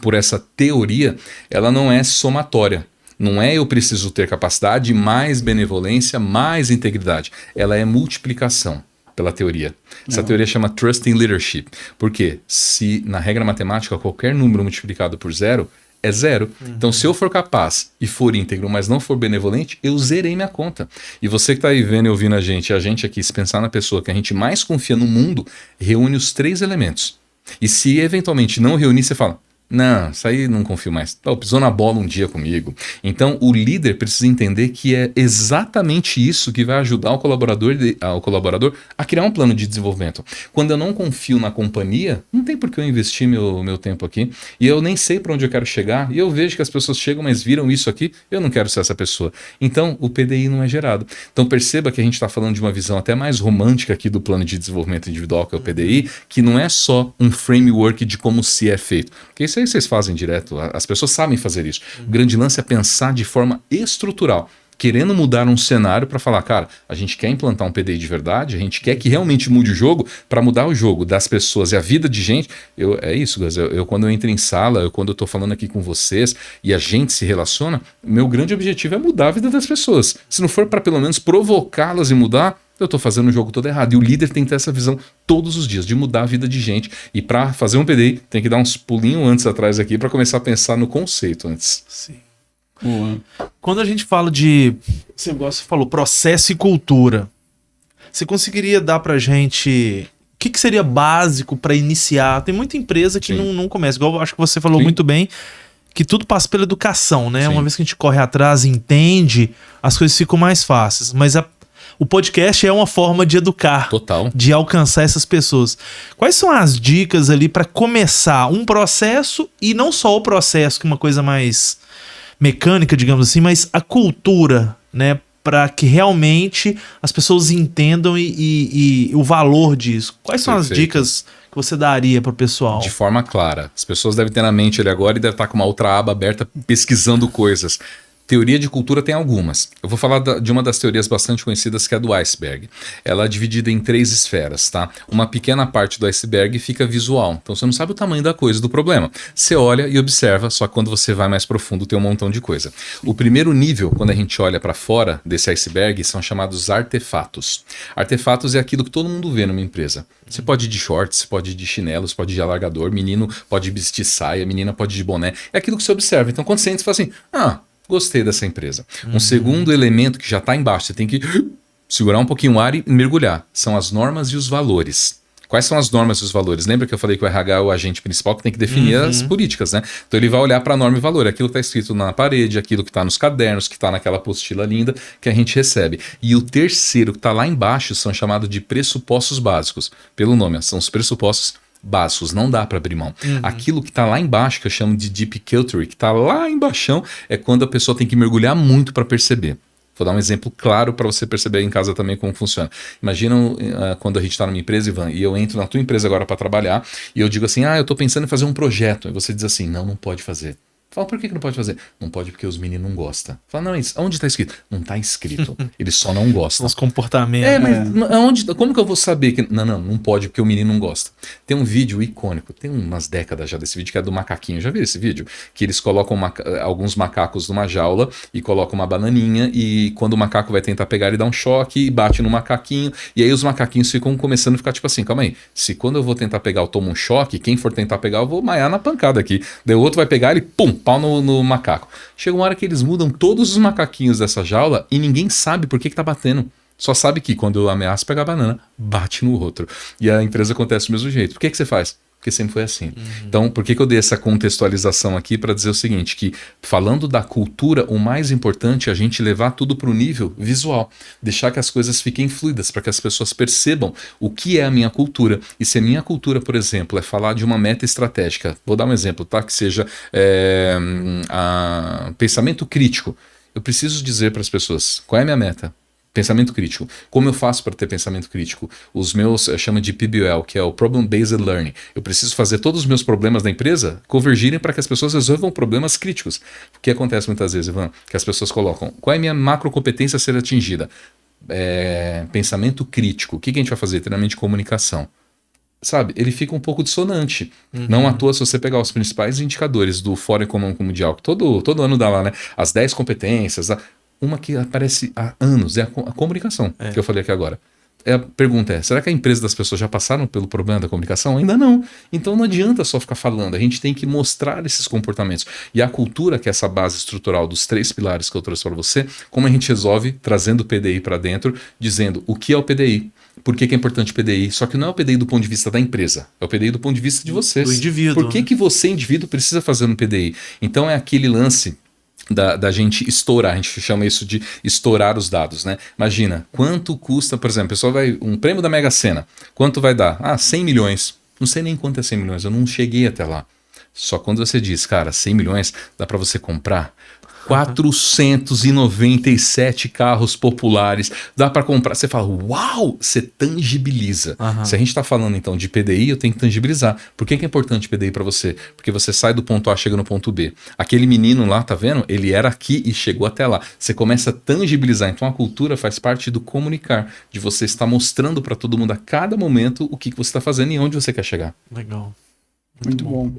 por essa teoria, ela não é somatória. Não é eu preciso ter capacidade, mais benevolência, mais integridade. Ela é multiplicação pela teoria. Essa teoria chama Trust in Leadership. Porque se na regra matemática qualquer número multiplicado por 0 é 0. Então se eu for capaz e for íntegro, mas não for benevolente, eu zerei minha conta. E você que está aí vendo e ouvindo a gente aqui, se pensar na pessoa que a gente mais confia no mundo, reúne os 3 elementos. E se eventualmente não reunir, você fala... Não, isso aí não confio mais. Pisou na bola um dia comigo. Então, o líder precisa entender que é exatamente isso que vai ajudar o colaborador a criar um plano de desenvolvimento. Quando eu não confio na companhia, não tem por que eu investir meu tempo aqui. E eu nem sei para onde eu quero chegar. E eu vejo que as pessoas chegam, mas viram isso aqui. Eu não quero ser essa pessoa. Então, o PDI não é gerado. Então, perceba que a gente está falando de uma visão até mais romântica aqui do plano de desenvolvimento individual, que é o PDI, que não é só um framework de como se é feito. Porque isso aí vocês fazem direto, as pessoas sabem fazer isso. O grande lance é pensar de forma estrutural, querendo mudar um cenário para falar, cara, a gente quer implantar um PDI de verdade, a gente quer que realmente mude o jogo para mudar o jogo das pessoas e a vida de gente. É isso, Gus, quando eu entro em sala, quando eu estou falando aqui com vocês e a gente se relaciona, meu grande objetivo é mudar a vida das pessoas. Se não for para pelo menos provocá-las e mudar, eu estou fazendo o jogo todo errado. E o líder tem que ter essa visão todos os dias, de mudar a vida de gente. E para fazer um PDI, tem que dar uns pulinhos antes atrás aqui para começar a pensar no conceito antes. Sim. Quando a gente fala de, você falou, processo e cultura, você conseguiria dar pra gente o que seria básico para iniciar? Tem muita empresa que não começa, igual acho que você falou muito bem, que tudo passa pela educação, né? Uma vez que a gente corre atrás e entende, as coisas ficam mais fáceis. Mas o podcast é uma forma de educar, total, de alcançar essas pessoas. Quais são as dicas ali para começar um processo, e não só o processo, que é uma coisa mais mecânica, digamos assim, mas a cultura, né? Para que realmente as pessoas entendam e o valor disso. Quais são as dicas que você daria para o pessoal? De forma clara. As pessoas devem ter na mente ele agora e devem estar com uma outra aba aberta pesquisando coisas. Teoria de cultura tem algumas. Eu vou falar de uma das teorias bastante conhecidas, que é a do iceberg. Ela é dividida em 3 esferas, tá? Uma pequena parte do iceberg fica visual. Então você não sabe o tamanho da coisa, do problema. Você olha e observa, só que quando você vai mais profundo tem um montão de coisa. O primeiro nível, quando a gente olha para fora desse iceberg, são chamados artefatos. Artefatos é aquilo que todo mundo vê numa empresa. Você pode ir de shorts, você pode ir de chinelos, pode ir de alargador, menino pode vestir saia, menina pode ir de boné. É aquilo que você observa. Então quando você entra, você fala assim, gostei dessa empresa. Um segundo elemento que já está embaixo, você tem que segurar um pouquinho o ar e mergulhar. São as normas e os valores. Quais são as normas e os valores? Lembra que eu falei que o RH é o agente principal que tem que definir as políticas, né? Então ele vai olhar para a norma e valor. Aquilo que está escrito na parede, aquilo que está nos cadernos, que está naquela apostila linda que a gente recebe. E o terceiro, que está lá embaixo, são chamados de pressupostos básicos. Pelo nome, são os pressupostos básicos, não dá para abrir mão. Aquilo que está lá embaixo, que eu chamo de deep culture, que está lá embaixo, é quando a pessoa tem que mergulhar muito para perceber. Vou dar um exemplo claro para você perceber em casa também como funciona. Imagina quando a gente está numa empresa, Ivan, e eu entro na tua empresa agora para trabalhar, e eu digo assim, eu estou pensando em fazer um projeto. E você diz assim, não pode fazer. Fala, por que não pode fazer? Não pode porque os meninos não gostam. Fala, não, onde está escrito? Não está escrito. Eles só não gostam. Os comportamentos. Mas como que eu vou saber que... Não pode porque o menino não gosta. Tem um vídeo icônico, tem umas décadas já desse vídeo, que é do macaquinho. Já viu esse vídeo? Que eles colocam alguns macacos numa jaula e colocam uma bananinha e quando o macaco vai tentar pegar, ele dá um choque e bate no macaquinho. E aí os macaquinhos ficam começando a ficar tipo assim, calma aí, se quando eu vou tentar pegar eu tomo um choque, quem for tentar pegar eu vou maiar na pancada aqui. Daí o outro vai pegar ele, pum, pau no macaco. Chega uma hora que eles mudam todos os macaquinhos dessa jaula e ninguém sabe por que tá batendo. Só sabe que quando eu ameaço pegar a banana, bate no outro. E a empresa acontece do mesmo jeito. Por que você faz? Porque sempre foi assim. Então, por que eu dei essa contextualização aqui para dizer o seguinte, que falando da cultura, o mais importante é a gente levar tudo para o nível visual, deixar que as coisas fiquem fluidas, para que as pessoas percebam o que é a minha cultura. E se a minha cultura, por exemplo, é falar de uma meta estratégica, vou dar um exemplo, tá? Que seja pensamento crítico. Eu preciso dizer para as pessoas qual é a minha meta. Pensamento crítico. Como eu faço para ter pensamento crítico? Os meus, chama de PBL, que é o Problem Based Learning. Eu preciso fazer todos os meus problemas da empresa convergirem para que as pessoas resolvam problemas críticos. O que acontece muitas vezes, Ivan? Que as pessoas colocam, qual é a minha macrocompetência a ser atingida? Pensamento crítico. O que a gente vai fazer? Treinamento de comunicação. Sabe, ele fica um pouco dissonante. Não à toa, se você pegar os principais indicadores do Fórum Econômico Mundial, que todo ano dá lá, né? As 10 competências... Uma que aparece há anos é a comunicação, que eu falei aqui agora. A pergunta é, será que a empresa das pessoas já passaram pelo problema da comunicação? Ainda não. Então não adianta só ficar falando, a gente tem que mostrar esses comportamentos. E a cultura, que é essa base estrutural dos 3 pilares que eu trouxe para você, como a gente resolve trazendo o PDI para dentro, dizendo o que é o PDI, por que é importante o PDI, só que não é o PDI do ponto de vista da empresa, é o PDI do ponto de vista de vocês. Do indivíduo. Por que você, indivíduo, precisa fazer um PDI? Então é aquele lance... Da gente estourar, a gente chama isso de estourar os dados, né? Imagina, quanto custa, por exemplo, um prêmio da Mega Sena, quanto vai dar? 100 milhões. Não sei nem quanto é 100 milhões, eu não cheguei até lá. Só quando você diz, cara, 100 milhões dá para você comprar 497 carros populares, dá para comprar. Você fala, uau, você tangibiliza. Se a gente está falando então de PDI, eu tenho que tangibilizar. Por que é importante PDI para você? Porque você sai do ponto A, chega no ponto B. Aquele menino lá, tá vendo? Ele era aqui e chegou até lá. Você começa a tangibilizar. Então a cultura faz parte do comunicar, de você estar mostrando para todo mundo a cada momento o que você está fazendo e onde você quer chegar. Legal. Muito bom.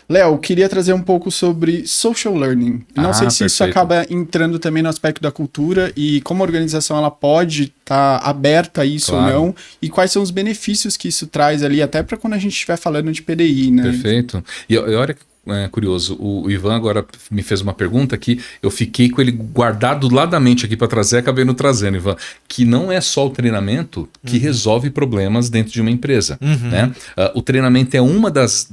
Léo, queria trazer um pouco sobre social learning. Não sei se isso acaba entrando também no aspecto da cultura e como a organização ela pode estar aberta a isso ou não, e quais são os benefícios que isso traz ali, até para quando a gente estiver falando de PDI, né? Perfeito. E olha que curioso, o Ivan agora me fez uma pergunta que eu fiquei com ele guardado lá da mente aqui para trazer, acabei não trazendo, Ivan, que não é só o treinamento que resolve problemas dentro de uma empresa, né? O treinamento é uma das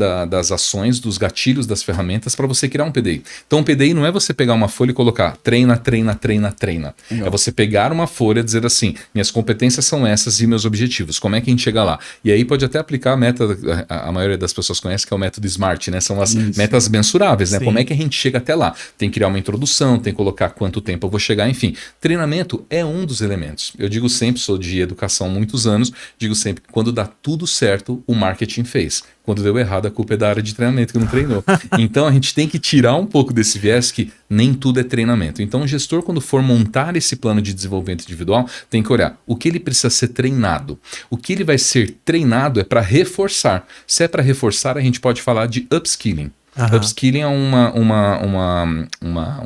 ações, dos gatilhos, das ferramentas para você criar um PDI. Então o PDI não é você pegar uma folha e colocar treina. É você pegar uma folha e dizer assim, minhas competências são essas e meus objetivos, como é que a gente chega lá? E aí pode até aplicar a meta, a maioria das pessoas conhece, que é o método SMART, né? São as metas mensuráveis, né? Sim. Como é que a gente chega até lá? Tem que criar uma introdução, tem que colocar quanto tempo eu vou chegar, enfim. Treinamento é um dos elementos. Eu digo sempre, sou de educação há muitos anos, digo sempre que quando dá tudo certo, o marketing fez. Quando deu errado, a culpa é da área de treinamento que não treinou. Então a gente tem que tirar um pouco desse viés que nem tudo é treinamento. Então o gestor, quando for montar esse plano de desenvolvimento individual, tem que olhar o que ele precisa ser treinado. O que ele vai ser treinado é para reforçar. Se é para reforçar, a gente pode falar de upskilling. Upskilling é um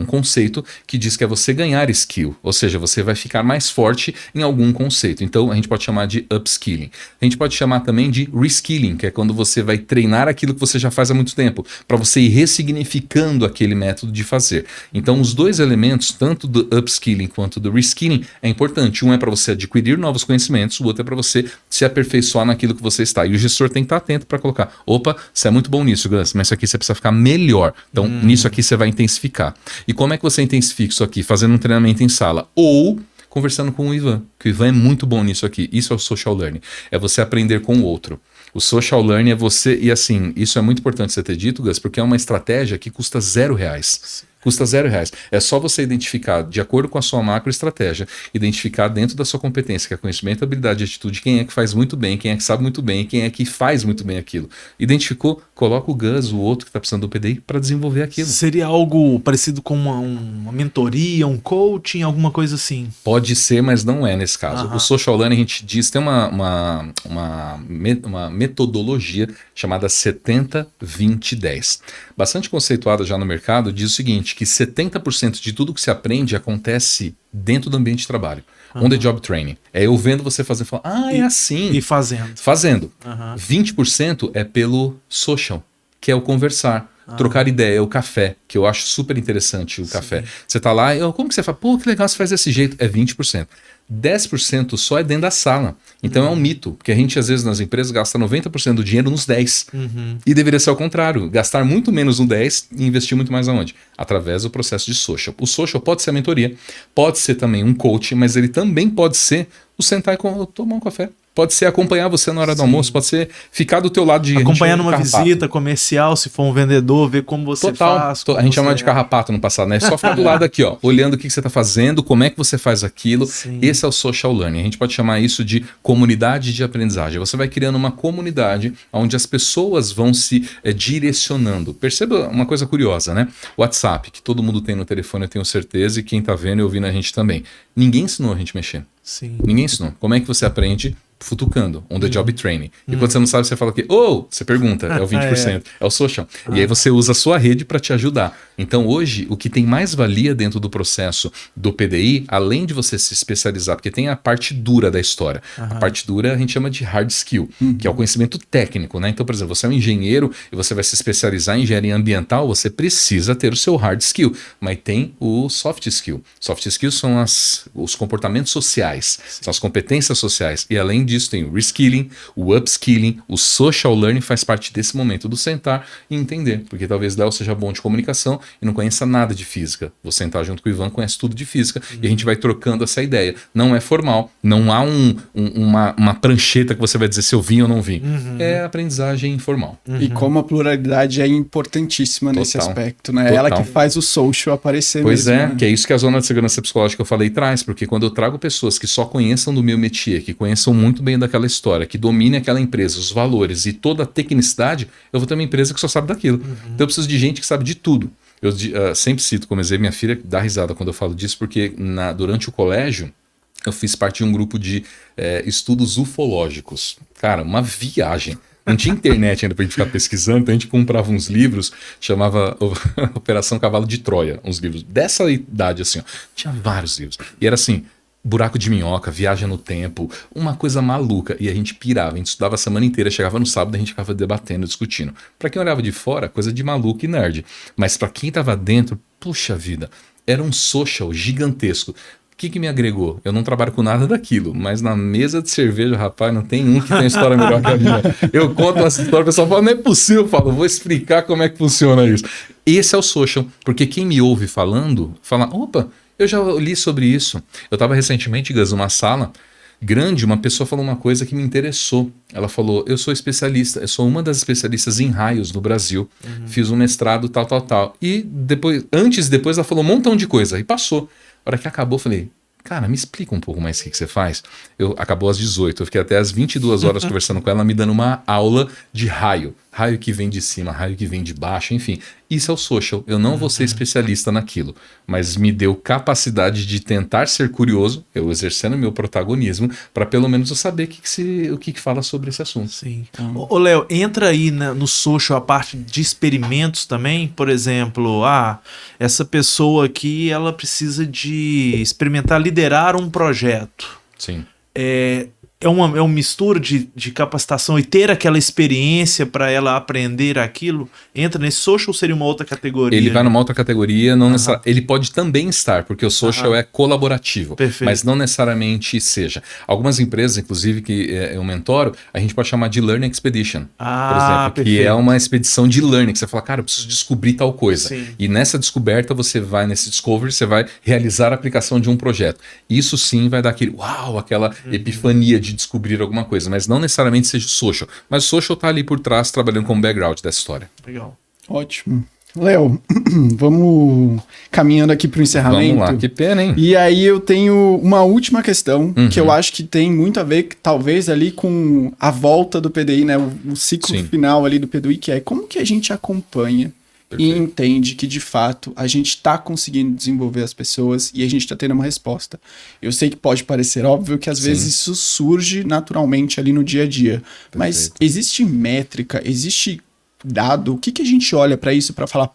conceito que diz que é você ganhar skill, ou seja, você vai ficar mais forte em algum conceito. Então a gente pode chamar de upskilling. A gente pode chamar também de reskilling, que é quando você vai treinar aquilo que você já faz há muito tempo, para você ir ressignificando aquele método de fazer. Então os dois elementos, tanto do upskilling quanto do reskilling, é importante. Um é para você adquirir novos conhecimentos, o outro é para você se aperfeiçoar naquilo que você está. E o gestor tem que estar atento para colocar, opa, você é muito bom nisso, Gus, mas isso aqui você precisa ficar melhor. Então, nisso aqui você vai intensificar. E como é que você intensifica isso aqui? Fazendo um treinamento em sala. Ou conversando com o Ivan, que o Ivan é muito bom nisso aqui. Isso é o social learning. É você aprender com o outro. O social learning é você... E assim, isso é muito importante você ter dito, Gus, porque é uma estratégia que custa R$0. Custa R$0. É só você identificar, de acordo com a sua macroestratégia, identificar dentro da sua competência, que é conhecimento, habilidade e atitude, quem é que faz muito bem, quem é que sabe muito bem, quem é que faz muito bem aquilo. Identificou, coloca o Gus, o outro que está precisando do PDI, para desenvolver aquilo. Seria algo parecido com uma mentoria, um coaching, alguma coisa assim? Pode ser, mas não é nesse caso. O social learning, a gente diz, tem uma metodologia chamada 70-20-10. Bastante conceituada já no mercado, diz o seguinte, que 70% de tudo que se aprende acontece dentro do ambiente de trabalho. On the job training. É eu vendo você fazer e falar, é assim. E fazendo. Fazendo. 20% é pelo social, que é o conversar. trocar ideia, o café, que eu acho super interessante o café. Você tá lá, como que você fala? Pô, que legal, você faz desse jeito. É 20%. 10% só é dentro da sala. Então é um mito, porque a gente às vezes nas empresas gasta 90% do dinheiro nos 10%. E deveria ser ao contrário, gastar muito menos no 10% e investir muito mais aonde? Através do processo de social. O social pode ser a mentoria, pode ser também um coaching, mas ele também pode ser o sentar e tomar um café. Pode ser acompanhar você na hora do almoço, pode ser ficar do teu lado de... Acompanhar numa visita comercial, se for um vendedor, ver como você faz. A gente chamava de carrapato no passado, né? Só ficar do lado aqui, ó, olhando o que você está fazendo, como é que você faz aquilo. Sim. Esse é o social learning. A gente pode chamar isso de comunidade de aprendizagem. Você vai criando uma comunidade onde as pessoas vão se direcionando. Perceba uma coisa curiosa, né? O WhatsApp, que todo mundo tem no telefone, eu tenho certeza, e quem tá vendo e ouvindo a gente também. Ninguém ensinou a gente a mexer. Sim. Ninguém ensinou. Como é que você aprende? Futucando, on the job training. E quando você não sabe, você fala que, você pergunta, é o 20%, é o social. E aí você usa a sua rede para te ajudar. Então hoje, o que tem mais valia dentro do processo do PDI, além de você se especializar, porque tem a parte dura da história. A parte dura a gente chama de hard skill, que é o conhecimento técnico, né? Então, por exemplo, você é um engenheiro e você vai se especializar em engenharia ambiental, você precisa ter o seu hard skill, mas tem o soft skill. Soft skills são os comportamentos sociais, são as competências sociais. E além disso tem o reskilling, o upskilling, o social learning faz parte desse momento do sentar e entender, porque talvez Léo seja bom de comunicação e não conheça nada de física. Vou sentar junto com o Ivan, conhece tudo de física e a gente vai trocando essa ideia. Não é formal, não há uma prancheta que você vai dizer se eu vim ou não vim. É aprendizagem informal. E como a pluralidade é importantíssima nesse aspecto, né? É ela que faz o social aparecer Pois mesmo, é, né? que é isso que a zona de segurança psicológica que eu falei traz, porque quando eu trago pessoas que só conheçam do meu métier, que conheçam muito bem daquela história, que domine aquela empresa, os valores e toda a tecnicidade, eu vou ter uma empresa que só sabe daquilo. Então eu preciso de gente que sabe de tudo. Eu sempre cito como exemplo, minha filha dá risada quando eu falo disso, porque durante o colégio eu fiz parte de um grupo de estudos ufológicos. Cara, uma viagem. Não tinha internet ainda pra gente ficar pesquisando, então a gente comprava uns livros, chamava Operação Cavalo de Troia, uns livros dessa idade assim, ó. Tinha vários livros. E era assim, buraco de minhoca, viagem no tempo, uma coisa maluca. E a gente pirava, a gente estudava a semana inteira, chegava no sábado, a gente ficava debatendo, discutindo. Pra quem olhava de fora, coisa de maluco e nerd. Mas pra quem tava dentro, puxa vida, era um social gigantesco. O que me agregou? Eu não trabalho com nada daquilo, mas na mesa de cerveja, rapaz, não tem um que tem história melhor que a minha. Eu conto essa história, o pessoal fala, não é possível, eu falo, vou explicar como é que funciona isso. Esse é o social, porque quem me ouve falando, fala, opa, eu já li sobre isso. Eu estava recentemente, Gus, numa sala grande, uma pessoa falou uma coisa que me interessou. Ela falou, eu sou especialista, eu sou uma das especialistas em raios no Brasil, fiz um mestrado tal. E depois ela falou um montão de coisa, e passou. A hora que acabou, eu falei, cara, me explica um pouco mais o que você faz. Acabou às 18, eu fiquei até às 22 horas conversando com ela, me dando uma aula de raio. Raio que vem de cima, raio que vem de baixo, enfim. Isso é o social. Eu não vou ser especialista naquilo, mas me deu capacidade de tentar ser curioso, eu exercendo meu protagonismo, para pelo menos eu saber o que fala sobre esse assunto. Sim. Ô, Léo, entra aí no social a parte de experimentos também? Por exemplo, essa pessoa aqui, ela precisa de experimentar, liderar um projeto. Sim. É uma mistura de capacitação e ter aquela experiência para ela aprender aquilo? Entra nesse social ou seria uma outra categoria? Ele vai numa outra categoria, não necessariamente. Ele pode também estar, porque o social é colaborativo. Perfeito. Mas não necessariamente seja. Algumas empresas, inclusive, que eu mentoro, a gente pode chamar de Learning Expedition, por exemplo, perfeito. que é uma expedição de learning, que você fala, cara, eu preciso descobrir tal coisa. Sim. E nessa descoberta, nesse discovery, você vai realizar a aplicação de um projeto. Isso sim vai dar aquele, aquela epifania de descobrir alguma coisa, mas não necessariamente seja social. Mas o social tá ali por trás, trabalhando com o background dessa história. Legal. Ótimo. Léo, vamos caminhando aqui para o encerramento. Vamos lá, que pena, hein? E aí eu tenho uma última questão, que eu acho que tem muito a ver, talvez, ali com a volta do PDI, né? O ciclo final ali do PDI, que é como que a gente acompanha e entende que, de fato, a gente está conseguindo desenvolver as pessoas e a gente está tendo uma resposta. Eu sei que pode parecer óbvio que, às vezes, isso surge naturalmente ali no dia a dia. Mas existe métrica, existe dado? O que a gente olha para isso para falar,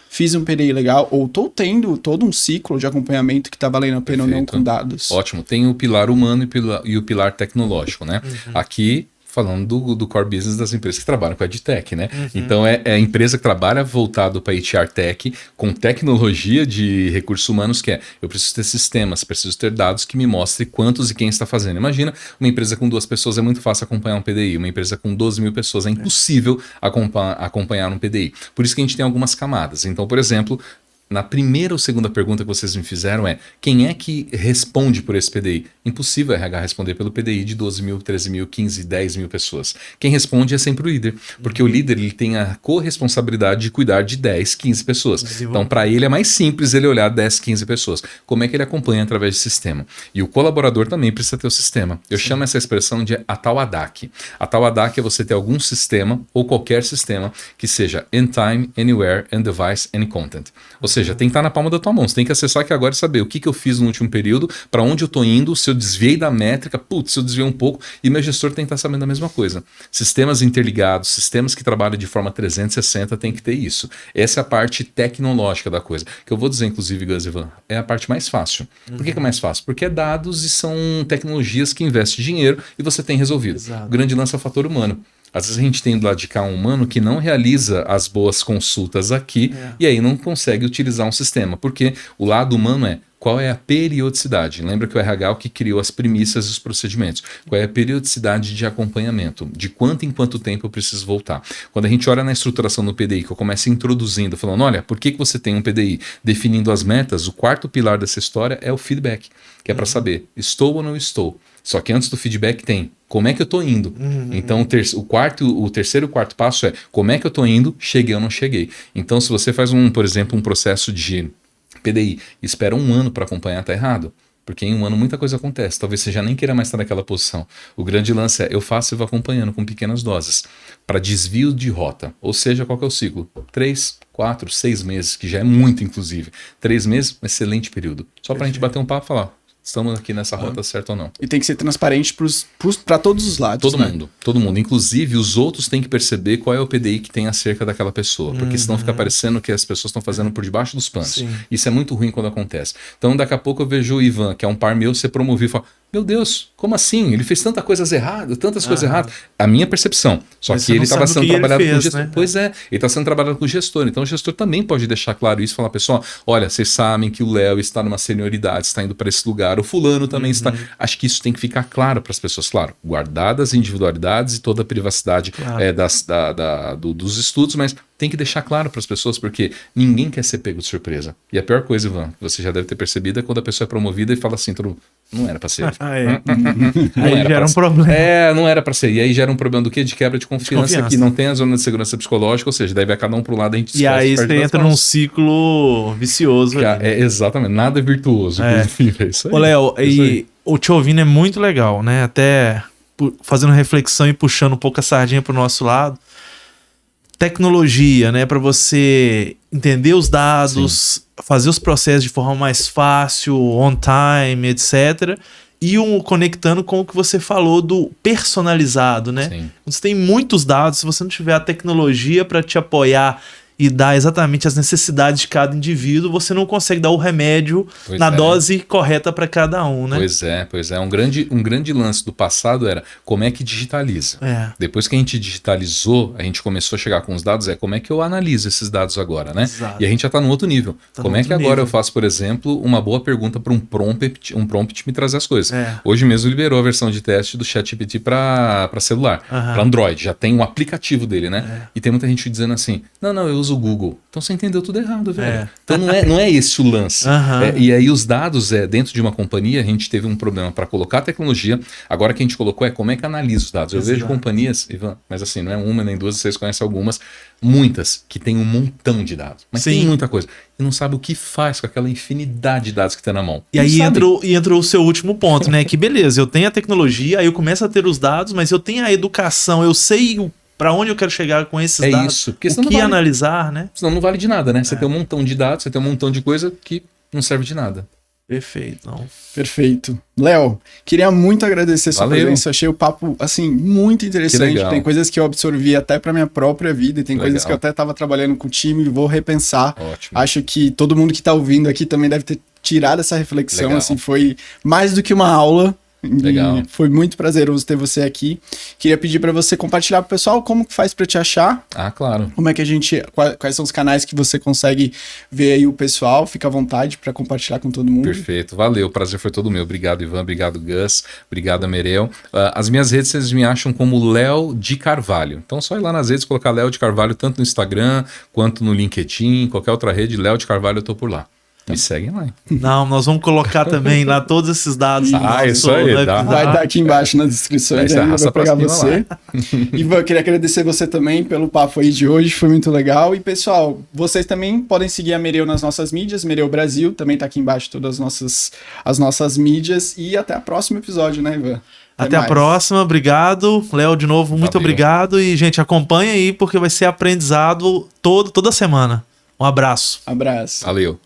fiz um PDI legal ou tô tendo todo um ciclo de acompanhamento que tá valendo a pena ou não com dados? Ótimo. Tem o pilar humano e o pilar tecnológico, né? Aqui, falando do core business das empresas que trabalham com EdTech, né? Então é a empresa que trabalha voltado para HR Tech, com tecnologia de recursos humanos, que eu preciso ter sistemas, preciso ter dados que me mostrem quantos e quem está fazendo. Imagina, uma empresa com 2 pessoas é muito fácil acompanhar um PDI, uma empresa com 12 mil pessoas é impossível acompanhar um PDI. Por isso que a gente tem algumas camadas. Então, por exemplo, na primeira ou segunda pergunta que vocês me fizeram quem é que responde por esse PDI? Impossível a RH responder pelo PDI de 12 mil, 13 mil, 15, 10 mil pessoas. Quem responde é sempre o líder, porque o líder ele tem a corresponsabilidade de cuidar de 10, 15 pessoas. Então, para ele é mais simples ele olhar 10, 15 pessoas. Como é que ele acompanha através de sistema? E o colaborador também precisa ter o sistema. Eu chamo essa expressão de a tal ADAC. A tal ADAC é você ter algum sistema, ou qualquer sistema, que seja anytime, anywhere, and device, any content. Ou seja, tem que estar na palma da tua mão. Você tem que acessar aqui agora e saber o que eu fiz no último período, para onde eu estou indo, se eu desviei da métrica, se eu desviei um pouco, e meu gestor tem que estar sabendo a mesma coisa. Sistemas interligados, sistemas que trabalham de forma 360 tem que ter isso. Essa é a parte tecnológica da coisa. Que eu vou dizer, inclusive, Gus e Ivan, é a parte mais fácil. Por que é mais fácil? Porque é dados e são tecnologias que investem dinheiro e você tem resolvido. Exato. O grande lance é o fator humano. Às vezes a gente tem do lado de cá um humano que não realiza as boas consultas aqui e aí não consegue utilizar um sistema. Porque o lado humano qual é a periodicidade? Lembra que o RH é o que criou as premissas e os procedimentos. Qual é a periodicidade de acompanhamento? De quanto em quanto tempo eu preciso voltar? Quando a gente olha na estruturação do PDI, que eu começo introduzindo, falando, olha, por que você tem um PDI? Definindo as metas, o quarto pilar dessa história é o feedback, que é para saber, estou ou não estou? Só que antes do feedback tem como é que eu estou indo. Então o terceiro e quarto passo é como é que eu estou indo, cheguei ou não cheguei. Então se você faz por exemplo, um processo de PDI e espera 1 ano para acompanhar, tá errado. Porque em 1 ano muita coisa acontece. Talvez você já nem queira mais estar naquela posição. O grande lance eu faço e vou acompanhando com pequenas doses. Para desvio de rota. Ou seja, qual que é o ciclo? 3, 4, 6 meses, que já é muito inclusive. 3 meses, um excelente período. Só para a gente bater um papo e falar, estamos aqui nessa rota certa ou não. E tem que ser transparente para todos os lados. Todo mundo. Inclusive, os outros têm que perceber qual é o PDI que tem acerca daquela pessoa. Porque senão fica parecendo que as pessoas estão fazendo por debaixo dos panos. Sim. Isso é muito ruim quando acontece. Então, daqui a pouco eu vejo o Ivan, que é um par meu, ser promovido e fala, meu Deus, como assim? Ele fez tantas coisas erradas. A minha percepção. Só mas que ele estava sendo trabalhado com o gestor. Né? Pois é, ele está sendo trabalhado com o gestor. Então o gestor também pode deixar claro isso e falar, pessoal, olha, vocês sabem que o Léo está numa senioridade, está indo para esse lugar, o fulano também está. Acho que isso tem que ficar claro para as pessoas, claro, guardadas individualidades e toda a privacidade dos estudos, mas tem que deixar claro para as pessoas, porque ninguém quer ser pego de surpresa. E a pior coisa, Ivan, que você já deve ter percebido, é quando a pessoa é promovida e fala assim, não era para ser. Aí gera um problema. Não era para ser. E aí gera um problema do quê? De quebra de confiança, que não tem a zona de segurança psicológica, ou seja, daí vai cada um pro lado, a gente e aí você entra num ciclo vicioso. Exatamente, nada é virtuoso. É isso aí. Ô, Léo, o te ouvindo é muito legal, né? Até fazendo reflexão e puxando um pouco a sardinha pro nosso lado. Tecnologia, né? Para você entender os dados, fazer os processos de forma mais fácil, on time, etc. E conectando com o que você falou do personalizado, né? Sim. Você tem muitos dados, se você não tiver a tecnologia para te apoiar e dar exatamente as necessidades de cada indivíduo, você não consegue dar o remédio dose correta para cada um, né? Pois é. Um grande lance do passado era como é que digitaliza. Depois que a gente digitalizou, a gente começou a chegar com os dados, como é que eu analiso esses dados agora, né? Exato. E a gente já está no outro nível. Como é que agora eu faço, por exemplo, uma boa pergunta para um prompt me trazer as coisas? Hoje mesmo liberou a versão de teste do ChatGPT para celular, para Android. Já tem um aplicativo dele, né? E tem muita gente dizendo assim, não, eu uso o Google. Então você entendeu tudo errado, velho. Então não é esse o lance. E aí os dados, dentro de uma companhia, a gente teve um problema para colocar a tecnologia. Agora que a gente colocou como é que analisa os dados. Eu vejo companhias, Ivan, mas assim, não é uma nem duas, vocês conhecem algumas, muitas, que tem um montão de dados. Mas tem muita coisa. E não sabe o que faz com aquela infinidade de dados que tem na mão. E aí entra o seu último ponto, né? Que beleza, eu tenho a tecnologia, aí eu começo a ter os dados, mas eu tenho a educação, eu sei para onde eu quero chegar com esses dados, isso. Porque o que analisar, né? Senão não vale de nada, né? Você tem um montão de dados, você tem um montão de coisa que não serve de nada. Perfeito. Perfeito. Léo, queria muito agradecer a sua presença. Achei o papo, assim, muito interessante. Tem coisas que eu absorvi até para minha própria vida e tem coisas que eu até estava trabalhando com o time e vou repensar. Ótimo. Acho que todo mundo que está ouvindo aqui também deve ter tirado essa reflexão. Assim, foi mais do que uma aula. Legal. E foi muito prazeroso ter você aqui. Queria pedir para você compartilhar pro pessoal como que faz para te achar. Ah, claro. Como é que quais são os canais que você consegue ver aí o pessoal? Fica à vontade para compartilhar com todo mundo. Perfeito, valeu, o prazer foi todo meu. Obrigado, Ivan, obrigado, Gus, obrigado, Merel. As minhas redes, vocês me acham como Léo de Carvalho. Então, só ir lá nas redes, colocar Léo de Carvalho, tanto no Instagram, quanto no LinkedIn, qualquer outra rede, Léo de Carvalho, eu tô por lá. Me seguem lá. Não, nós vamos colocar também lá todos esses dados. Isso aí, dá. Vai estar aqui embaixo nas descrições, Vai aí vai pegar pra você. Ivan, queria agradecer você também pelo papo aí de hoje, foi muito legal. E pessoal, vocês também podem seguir a Mereu nas nossas mídias, Mereu Brasil, também tá aqui embaixo todas as nossas mídias. E até o próximo episódio, né, Ivan? Até a próxima, obrigado. Léo, de novo, muito obrigado. E, gente, acompanha aí, porque vai ser aprendizado toda semana. Um abraço. Abraço. Valeu.